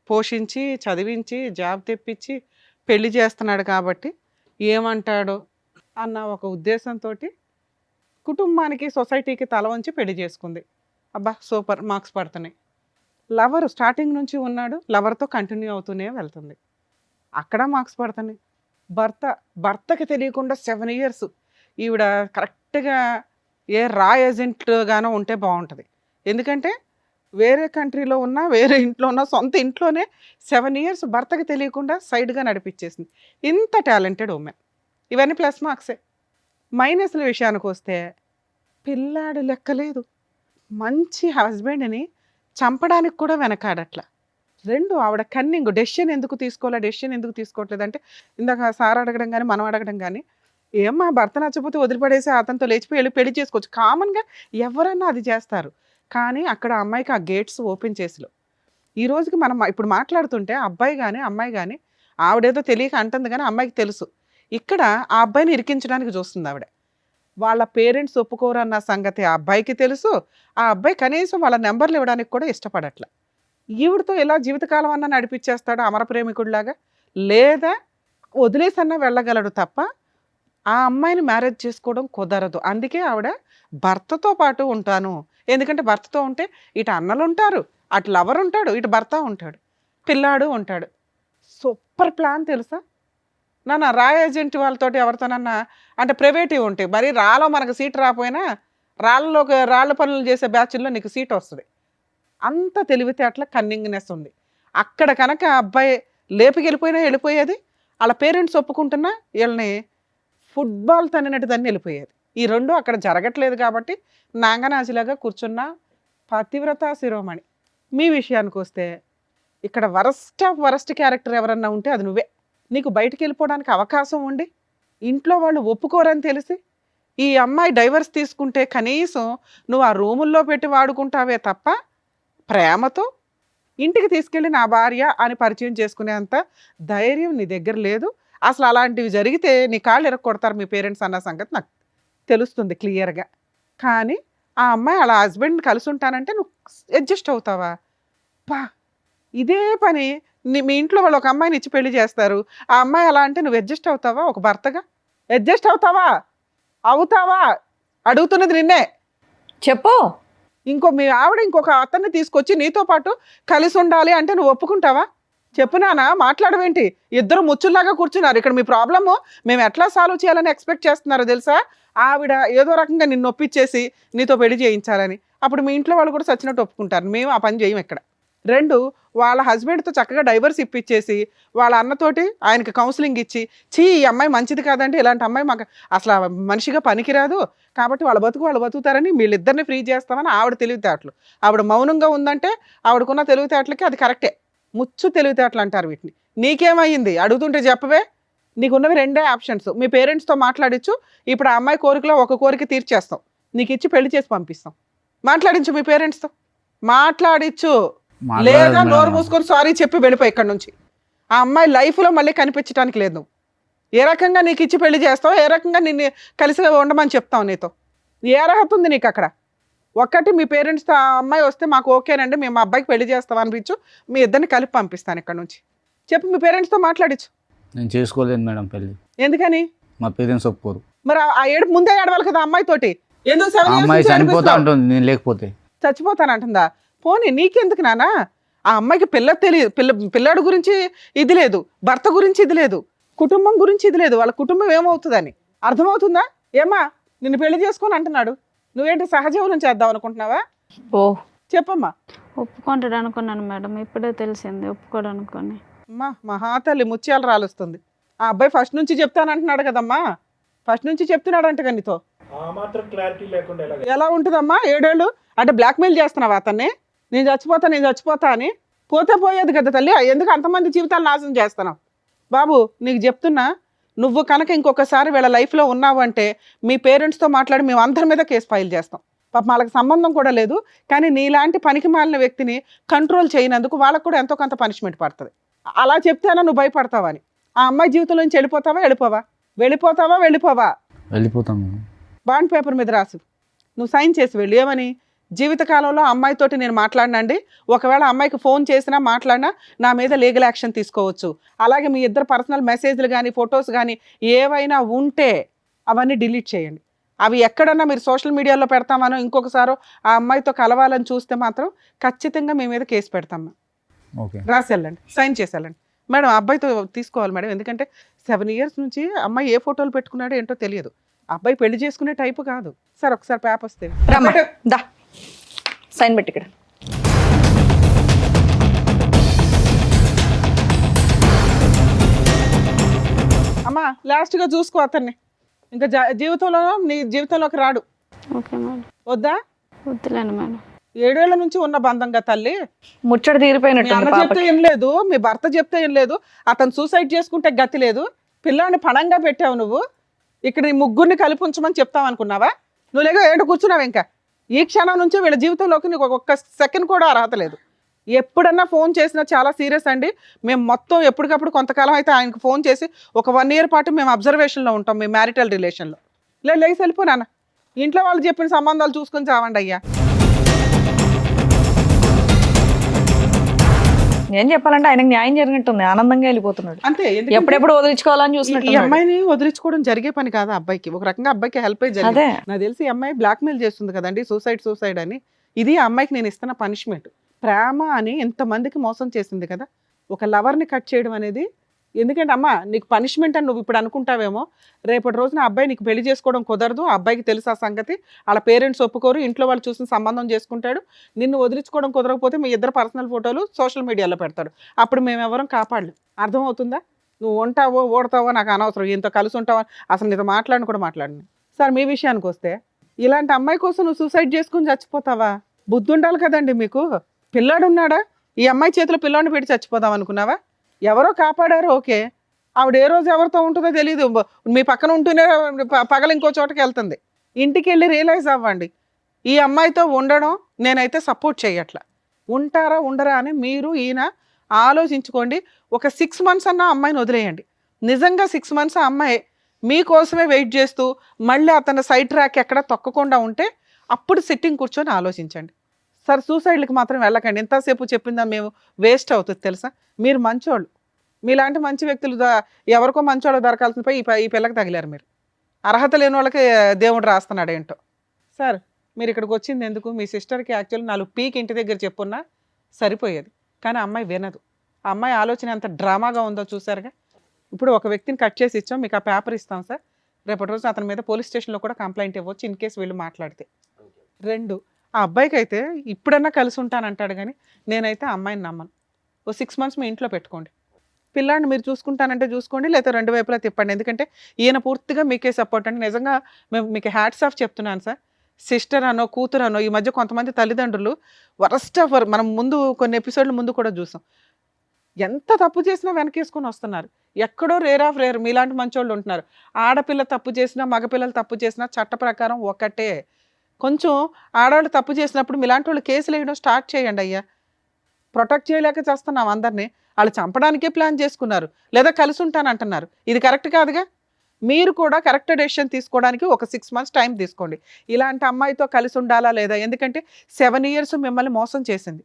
పోషించి చదివించి జాబ్ తెప్పించి పెళ్లి చేస్తున్నాడు కాబట్టి ఏమంటాడో అన్న ఒక ఉద్దేశంతో కుటుంబానికి సొసైటీకి తల వంచి పెళ్లి చేసుకుంది. అబ్బా సూపర్, మార్క్స్ పడుతున్నాయి. లవర్ స్టార్టింగ్ నుంచి ఉన్నాడు, లవర్తో కంటిన్యూ అవుతూనే వెళ్తుంది, అక్కడ మార్క్స్ పడుతున్నాయి. భర్తకి తెలియకుండా 7 years ఈవిడ కరెక్ట్గా ఏ రా ఏజెంట్గానో ఉంటే బాగుంటుంది. ఎందుకంటే వేరే కంట్రీలో ఉన్నా, వేరే ఇంట్లో ఉన్నా, సొంత ఇంట్లోనే 7 years భర్తకి తెలియకుండా సైడ్గా నడిపించేసింది. ఇంత టాలెంటెడ్ ఉమెన్. ఇవన్నీ ప్లస్ మార్క్సే. మైనస్ల విషయానికి వస్తే పిల్లాడు లెక్కలేదు, మంచి హస్బెండ్ని చంపడానికి కూడా వెనకాడట్ల. 2 ఆవిడ కన్నింగ్, డెసిషన్ ఎందుకు తీసుకోవట్లేదు అంటే ఇందాక సార్ అడగడం కానీ మనం అడగడం కానీ, ఏమ్మా భర్త నచ్చకపోతే వదిలిపడేసి అతనితో లేచిపోయి పెళ్లి చేసుకోవచ్చు, కామన్గా ఎవరన్నా అది చేస్తారు. కానీ అక్కడ అమ్మాయికి ఆ గేట్స్ ఓపెన్ చేసిలో ఈ రోజుకి మనం ఇప్పుడు మాట్లాడుతుంటే అబ్బాయి కానీ అమ్మాయి కానీ ఆవిడేదో తెలియక అంటుంది కానీ అమ్మాయికి తెలుసు ఇక్కడ ఆ అబ్బాయిని ఇరికించడానికి చూస్తుంది ఆవిడ. వాళ్ళ పేరెంట్స్ ఒప్పుకోరు అన్న సంగతి ఆ అబ్బాయికి తెలుసు. ఆ అబ్బాయి కనీసం వాళ్ళ నెంబర్లు ఇవ్వడానికి కూడా ఇష్టపడట్ల. ఈవిడతో ఇలా జీవితకాలం అన్నా నడిపించేస్తాడు అమర ప్రేమికుడిలాగా, లేదా వదిలేసన్నా వెళ్ళగలడు తప్ప ఆ అమ్మాయిని మ్యారేజ్ చేసుకోవడం కుదరదు. అందుకే ఆవిడ భర్తతో పాటు ఉంటాను, ఎందుకంటే భర్తతో ఉంటే ఇటు అన్నలు ఉంటారు, అటు లవర్ ఉంటాడు, ఇటు భర్త ఉంటాడు, పిల్లాడు ఉంటాడు. సూపర్ ప్లాన్ తెలుసా నాన్న. రా ఏజెంట్ వాళ్ళతోటి ఎవరితోనన్నా అంటే ప్రైవేటివ్ ఉంటాయి, మరి రాలో మనకు సీట్ రాకపోయినా రాళ్ళ పనులు చేసే బ్యాచ్ల్లో నీకు సీట్ వస్తుంది. అంత తెలివితేటల కన్నింగ్నెస్ ఉంది అక్కడ. కనుక అబ్బాయి లేపుకెళ్ళిపోయినా వెళ్ళిపోయేది, వాళ్ళ పేరెంట్స్ ఒప్పుకుంటున్నా వీళ్ళని ఫుట్బాల్ తన్నినట్టు తన్ని వెళ్ళిపోయేది. ఈ రెండు అక్కడ జరగట్లేదు కాబట్టి నాంగనాజిలాగా కూర్చున్న పతివ్రత శిరోమణి. మీ విషయానికి వస్తే ఇక్కడ వరస్ట్ ఆఫ్ వరస్ట్ క్యారెక్టర్ ఎవరన్నా ఉంటే అది నువ్వే. నీకు బయటికి వెళ్ళిపోవడానికి అవకాశం ఉండి ఇంట్లో వాళ్ళు ఒప్పుకోరని తెలిసి ఈ అమ్మాయి డైవర్స్ తీసుకుంటే కనీసం నువ్వు ఆ రూముల్లో పెట్టి వాడుకుంటావే తప్ప ప్రేమతో ఇంటికి తీసుకెళ్ళి నా భార్య అని పరిచయం చేసుకునేంత ధైర్యం నీ దగ్గర లేదు. అసలు అలాంటివి జరిగితే నీ కాళ్ళు ఎరగొడతారు మీ పేరెంట్స్ అన్న సంగతి నాకు తెలుస్తుంది క్లియర్గా. కానీ ఆ అమ్మాయి అలా హస్బెండ్ కలిసి ఉంటానంటే నువ్వు అడ్జస్ట్ అవుతావా? పా ఇదే పని మీ ఇంట్లో వాళ్ళు ఒక అమ్మాయిని ఇచ్చి పెళ్లి చేస్తారు, ఆ అమ్మాయి అలా అంటే నువ్వు అడ్జస్ట్ అవుతావా? ఒక భర్తగా అడ్జస్ట్ అవుతావా? అడుగుతున్నది నిన్నే. చెప్పు. మీ ఆవిడ ఇంకొక అతన్ని తీసుకొచ్చి నీతో పాటు కలిసి ఉండాలి అంటే నువ్వు ఒప్పుకుంటావా? చెప్పు నాన్న, మాట్లాడవేంటి? ఇద్దరు ముచ్చుల్లాగా కూర్చున్నారు ఇక్కడ. మీ ప్రాబ్లము మేము ఎట్లా సాల్వ్ చేయాలని ఎక్స్పెక్ట్ చేస్తున్నారో తెలుసా? ఆవిడ ఏదో రకంగా నిన్ను ఒప్పించేసి నీతో పెళ్లి చేయించాలని. అప్పుడు మీ ఇంట్లో వాళ్ళు కూడా సచ్చినట్టు ఒప్పుకుంటారు. మేము ఆ పని చేయం ఇక్కడ. 2, వాళ్ళ హస్బెండ్తో చక్కగా డైవర్స్ ఇప్పించేసి వాళ్ళ అన్నతోటి ఆయనకి కౌన్సిలింగ్ ఇచ్చి, ఈ అమ్మాయి మంచిది కాదంటే ఇలాంటి అమ్మాయి మాకు అసలు మనిషిగా పనికిరాదు కాబట్టి వాళ్ళు బతుకుతారని వీళ్ళిద్దరిని ఫ్రీ చేస్తామని ఆవిడ తెలివితేటలు. ఆవిడ మౌనంగా ఉందంటే ఆవిడకున్న తెలివితేటలకి అది కరెక్టే. ముచ్చు తెలివితేటలు అంటారు వీటిని. నీకేమైంది అడుగుతుంటే చెప్పవే. నీకున్నవి 2 ఆప్షన్స్. మీ పేరెంట్స్తో మాట్లాడించు, ఇప్పుడు ఆ అమ్మాయి కోరికలో ఒక కోరిక తీర్చేస్తాం, నీకు ఇచ్చి పెళ్లి చేసి పంపిస్తాం. మాట్లాడించు మీ పేరెంట్స్తో, మాట్లాడించు. లేదా నోరు మూసుకొని సారీ చెప్పి వెళ్ళిపోయి ఇక్కడ నుంచి. ఆ అమ్మాయి లైఫ్లో మళ్ళీ కనిపించడానికి లేదు. నువ్వు ఏ రకంగా నీకు ఇచ్చి పెళ్లి చేస్తావు, ఏ రకంగా నిన్ను కలిసి ఉండమని చెప్తావు, నీతో ఏ అర్హత ఉంది నీకు అక్కడ? ఒక్కటి మీ పేరెంట్స్తో ఆ అమ్మాయి వస్తే మాకు ఓకేనండి, మేము మా అబ్బాయికి పెళ్లి చేస్తాం అనిపించు, మీ ఇద్దరిని కలిపి పంపిస్తాను ఇక్కడ నుంచి చెప్పి మీ పేరెంట్స్తో మాట్లాడించు. నేను చేసుకోలేను మేడం పెళ్ళి. ఎందుకని? మా పేరెంట్స్ ఒప్పుకోరు. మరి ఆ ఏడుపు ముందే ఏడవాలి కదా అమ్మాయితోటి. ఎందుకు 7 years అమ్మాయి నుంచి చనిపోతా ఏడిపిస్తావు? ఉంటుంది నేను లేకపోతే. చచ్చిపోతానంటుందా? పోనీ నీకెందుకు నానా? ఆ అమ్మాయికి తెలియదు, పిల్లాడు గురించి ఇది లేదు, భర్త గురించి ఇది లేదు, కుటుంబం గురించి ఇది లేదు, వాళ్ళ కుటుంబం ఏమవుతుందని అర్థమవుతుందా? ఏమా నిన్ను పెళ్లి చేసుకొని అంటున్నాడు, నువ్వేంటి సహజీవనం చేద్దాం అనుకుంటున్నావా? ఓ చెప్పమ్మా. ఒప్పుకుంటాడు అనుకున్నాను మేడం, ఇప్పుడే తెలిసింది ఒప్పుకోడు అనుకోని. అమ్మా మహాతల్లి ముత్యాలు రాలుస్తుంది. ఆ అబ్బాయి ఫస్ట్ నుంచి చెప్తానంటున్నాడు కదమ్మా, ఫస్ట్ నుంచి చెప్తున్నాడు అంట నీతో. ఎలా ఉంటుందమ్మా 7 ఏళ్ళు? అంటే బ్లాక్మెయిల్ చేస్తున్నావా అతన్ని? నేను చచ్చిపోతా అని? పోతే పోయేది కదా తల్లి, ఎందుకు అంతమంది జీవితాలు నాశనం చేస్తున్నావు? బాబు నీకు చెప్తున్నా, నువ్వు కనుక ఇంకొకసారి వీళ్ళ లైఫ్లో ఉన్నావు అంటే మీ పేరెంట్స్తో మాట్లాడి మేము అందరి మీద కేసు ఫైల్ చేస్తాం. పాప వాళ్ళకి సంబంధం కూడా లేదు, కానీ నీలాంటి పనికి మాలిన వ్యక్తిని కంట్రోల్ చేయనందుకు వాళ్ళకు కూడా ఎంతో కొంత పనిష్మెంట్ పడుతుంది. అలా చెప్తేనా నువ్వు భయపడతావని? ఆ అమ్మాయి జీవితం నుంచి వెళ్ళిపోతావా? వెళ్ళిపోతాం. బాండ్ పేపర్ మీద రాసు, నువ్వు సైన్ చేసి వెళ్ళు. ఏమని? జీవితకాలంలో అమ్మాయితోటి నేను మాట్లాడినండి, ఒకవేళ అమ్మాయికి ఫోన్ చేసినా మాట్లాడినా నా మీద లీగల్ యాక్షన్ తీసుకోవచ్చు. అలాగే మీ ఇద్దరు పర్సనల్ మెసేజ్లు కానీ ఫొటోస్ కానీ ఏవైనా ఉంటే అవన్నీ డిలీట్ చేయండి. అవి ఎక్కడన్నా మీరు సోషల్ మీడియాలో పెడతామనో ఇంకొకసారో ఆ అమ్మాయితో కలవాలని చూస్తే మాత్రం ఖచ్చితంగా మీ మీద కేసు పెడతాము. ఓకే, రాసి వెళ్ళండి, సైన్ చేసి వెళ్ళండి మేడం. అబ్బాయితో తీసుకోవాలి మేడం, ఎందుకంటే 7 years నుంచి అమ్మాయి ఏ ఫోటోలు పెట్టుకున్నాడో ఏంటో తెలియదు. అబ్బాయి పెళ్లి చేసుకునే టైపు కాదు. సార్ ఒకసారి పేపర్ వస్తే రమ్మా, దా సైన్ పెట్టి ఇక్కడ. అమ్మా లాస్ట్గా చూసుకో అతన్ని, ఇంకా నీ జీవితంలోకి రాడు. Okay madam. వద్దా? వద్దులేండి మేడం. 7 ఏళ్ల నుంచి ఉన్న బంధంగా తల్లి. ముచ్చట మీ తీరిపోయినట్టు అన్న చెప్తే ఏం లేదు, మీ భర్త చెప్తే ఏం లేదు, అతను సూసైడ్ చేసుకుంటే గతి లేదు, పిల్లాన్ని పణంగా పెట్టావు నువ్వు. ఇక్కడ నీ ముగ్గురిని కలిపి ఉంచమని చెప్తావు అనుకున్నావా? నువ్వు లేక ఏడు కూర్చున్నావు. ఇంకా ఈ క్షణం నుంచి వీళ్ళ జీవితంలోకి నీకు ఒక్క సెకండ్ కూడా అర్హత లేదు. ఎప్పుడన్నా ఫోన్ చేసినా చాలా సీరియస్ అండి, మేము మొత్తం ఎప్పటికప్పుడు కొంతకాలం అయితే ఆయనకు ఫోన్ చేసి ఒక 1 year పాటు మేము అబ్జర్వేషన్లో ఉంటాం మీ మ్యారిటల్ రిలేషన్లో. లేచి వెళ్ళిపోనా, ఇంట్లో వాళ్ళు చెప్పిన సంబంధాలు చూసుకొని చావండి అయ్యా. ఏం చెప్పాలంటే ఆయనకు న్యాయం జరిగినట్టుంది, ఆనందంగా వెళ్ళిపోతున్నాడు. అంతే. ఎప్పుడెప్పుడు వదిలించుకోవాలని ఈ చూసినట్టు. అమ్మాయిని వదిలించుకోవడం జరిగే పని కాదు అబ్బాయికి. ఒక రకంగా అబ్బాయికి హెల్ప్ అయ్యి జరిగింది. అదే నాకు తెలిసి ఈ అమ్మాయి బ్లాక్మెయిల్ చేస్తుంది కదండి, సూసైడ్ అని. ఇది ఆ అమ్మాయికి నేను ఇస్తున్న పనిష్మెంట్. ప్రేమ అని ఎంతమందికి మోసం చేసింది కదా, ఒక లవర్ని కట్ చేయడం అనేది, ఎందుకంటే అమ్మ నీకు పనిష్మెంట్ అని నువ్వు ఇప్పుడు అనుకుంటావేమో, రేపటి రోజున ఆ అబ్బాయి నీకు పెళ్లి చేసుకోవడం కుదరదు, ఆ అబ్బాయికి తెలుసు ఆ సంగతి, వాళ్ళ పేరెంట్స్ ఒప్పుకోరు, ఇంట్లో వాళ్ళు చూసిన సంబంధం చేసుకుంటాడు, నిన్ను వదిలించుకోవడం కుదరకపోతే మీ ఇద్దరు పర్సనల్ ఫోటోలు సోషల్ మీడియాలో పెడతాడు, అప్పుడు మేము ఎవరం కాపాడలేం. అర్థమవుతుందా? నువ్వు ఉంటావో ఓడతావో నాకు అనవసరం, ఇంత కలిసి ఉంటావో అసలు నీతో మాట్లాడిన కూడా మాట్లాడిన. సార్ మీ విషయానికి వస్తే, ఇలాంటి అమ్మాయి కోసం నువ్వు సూసైడ్ చేసుకుని చచ్చిపోతావా? బుద్ధి ఉండాలి కదండి మీకు. పిల్లాడు ఉన్నాడా? ఈ అమ్మాయి చేతిలో పిల్లాడిని పెట్టి చచ్చిపోదాం అనుకున్నావా? ఎవరో కాపాడారు, ఓకే. ఆవిడ ఏ రోజు ఎవరితో ఉంటుందో తెలియదు, మీ పక్కన ఉంటూనే పగల ఇంకో చోటకి వెళ్తుంది. ఇంటికి వెళ్ళి రియలైజ్ అవ్వండి, ఈ అమ్మాయితో ఉండడం నేనైతే సపోర్ట్ చేయట్లా. ఉంటారా ఉండరా అని మీరు ఈయన ఆలోచించుకోండి. ఒక 6 months అన్న అమ్మాయిని వదిలేయండి. నిజంగా 6 months ఆ అమ్మాయి మీకోసమే వెయిట్ చేస్తూ మళ్ళీ అతను సైడ్ ట్రాక్ ఎక్కడ తొక్కకుండా ఉంటే అప్పుడు సిట్టింగ్ కూర్చొని ఆలోచించండి. సార్ సూసైడ్కి మాత్రం వెళ్ళకండి. ఎంతసేపు చెప్పిందా మేము వేస్ట్ అవుతుంది తెలుసా. మీరు మంచోళ్ళు, మీలాంటి మంచి వ్యక్తులు ఎవరికో మంచోళ్ళు దొరకాల్సిన పోయి ఈ పిల్లకి తగిలారు. మీరు అర్హత లేని వాళ్ళకి దేవుడు రాస్తున్నాడు ఏంటో. సార్ మీరు ఇక్కడికి వచ్చింది ఎందుకు? మీ సిస్టర్కి యాక్చువల్లీ 4 పీక్ ఇంటి దగ్గర చెప్పున్నా సరిపోయేది, కానీ అమ్మాయి వినదు. ఆ అమ్మాయి ఆలోచన ఎంత డ్రామాగా ఉందో చూసారుగా. ఇప్పుడు ఒక వ్యక్తిని కట్ చేసి ఇచ్చాం, మీకు ఆ పేపర్ ఇస్తాం సార్, రేపటి రోజు అతని మీద పోలీస్ స్టేషన్లో కూడా కంప్లైంట్ ఇవ్వచ్చు ఇన్ కేసు వీళ్ళు మాట్లాడితే. 2, ఆ అబ్బాయికి అయితే ఇప్పుడన్నా కలిసి ఉంటానంటాడు, కానీ నేనైతే ఆ అమ్మాయిని నమ్మను. ఓ 6 months మీ ఇంట్లో పెట్టుకోండి, పిల్లాడిని మీరు చూసుకుంటానంటే చూసుకోండి, లేకపోతే 2 వైపులా తిప్పండి. ఎందుకంటే ఈయన పూర్తిగా మీకే సపోర్ట్ అండి. నిజంగా మేము మీకు హ్యాట్స్ ఆఫ్ చెప్తున్నాను సార్. సిస్టర్ అనో కూతురు అనో, ఈ మధ్య కొంతమంది తల్లిదండ్రులు వరస్ట్ ఆఫ్, మనం ముందు కొన్ని ఎపిసోడ్ల ముందు కూడా చూసాం, ఎంత తప్పు చేసినా వెనకేసుకొని వస్తున్నారు. ఎక్కడో రేర్ ఆఫ్ రేర్ మీలాంటి మంచోళ్ళు ఉంటున్నారు. ఆడపిల్ల తప్పు చేసినా మగపిల్లలు తప్పు చేసినా చట్ట ప్రకారం ఒకటే. కొంచెం ఆడవాళ్ళు తప్పు చేసినప్పుడు మీలాంటి వాళ్ళు కేసులు వేయడం స్టార్ట్ చేయండి అయ్యా. ప్రొటెక్ట్ చేయలేక చేస్తున్నాం అందరినీ. వాళ్ళు చంపడానికే ప్లాన్ చేసుకున్నారు, లేదా కలిసి ఉంటానంటున్నారు. ఇది కరెక్ట్ కాదుగా. మీరు కూడా కరెక్ట్ డెసిషన్ తీసుకోవడానికి ఒక 6 months టైం తీసుకోండి. ఇలాంటి అమ్మాయితో కలిసి ఉండాలా లేదా? ఎందుకంటే 7 years మిమ్మల్ని మోసం చేసింది,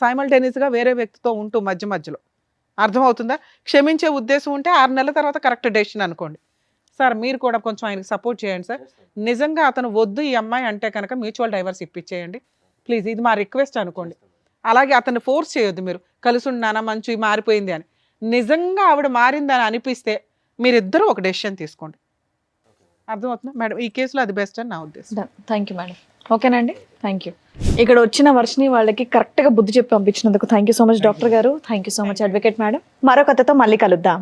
సైమల్టేనియస్గా వేరే వ్యక్తితో ఉంటూ మధ్యలో. అర్థమవుతుందా? క్షమించే ఉద్దేశం ఉంటే 6 నెలల తర్వాత కరెక్ట్ డెసిషన్ అనుకోండి. సార్ మీరు కూడా కొంచెం ఆయనకి సపోర్ట్ చేయండి సార్. నిజంగా అతను వద్దు ఈ అమ్మాయి అంటే కనుక మ్యూచువల్ డైవర్స్ ఇప్పించేయండి ప్లీజ్. ఇది మా రిక్వెస్ట్ అనుకోండి. అలాగే అతన్ని ఫోర్స్ చేయొద్దు, మీరు కలిసి ఉన్నానా మంచి మారిపోయింది అని. నిజంగా ఆవిడ మారిందని అనిపిస్తే మీరిద్దరూ ఒక డెసిషన్ తీసుకోండి. అర్థమవుతుందా మేడం? ఈ కేసులో అది బెస్ట్ అని నా ఉద్దేశం. Thank you madam. ఓకేనండి, థ్యాంక్ యూ. ఇక్కడ వచ్చిన వర్షిని వాళ్ళకి కరెక్ట్గా బుద్ధి చెప్పి పంపించినందుకు thank you so much doctor గారు. Thank you so much advocate madam. మరో కథతో మళ్ళీ కలుద్దాం.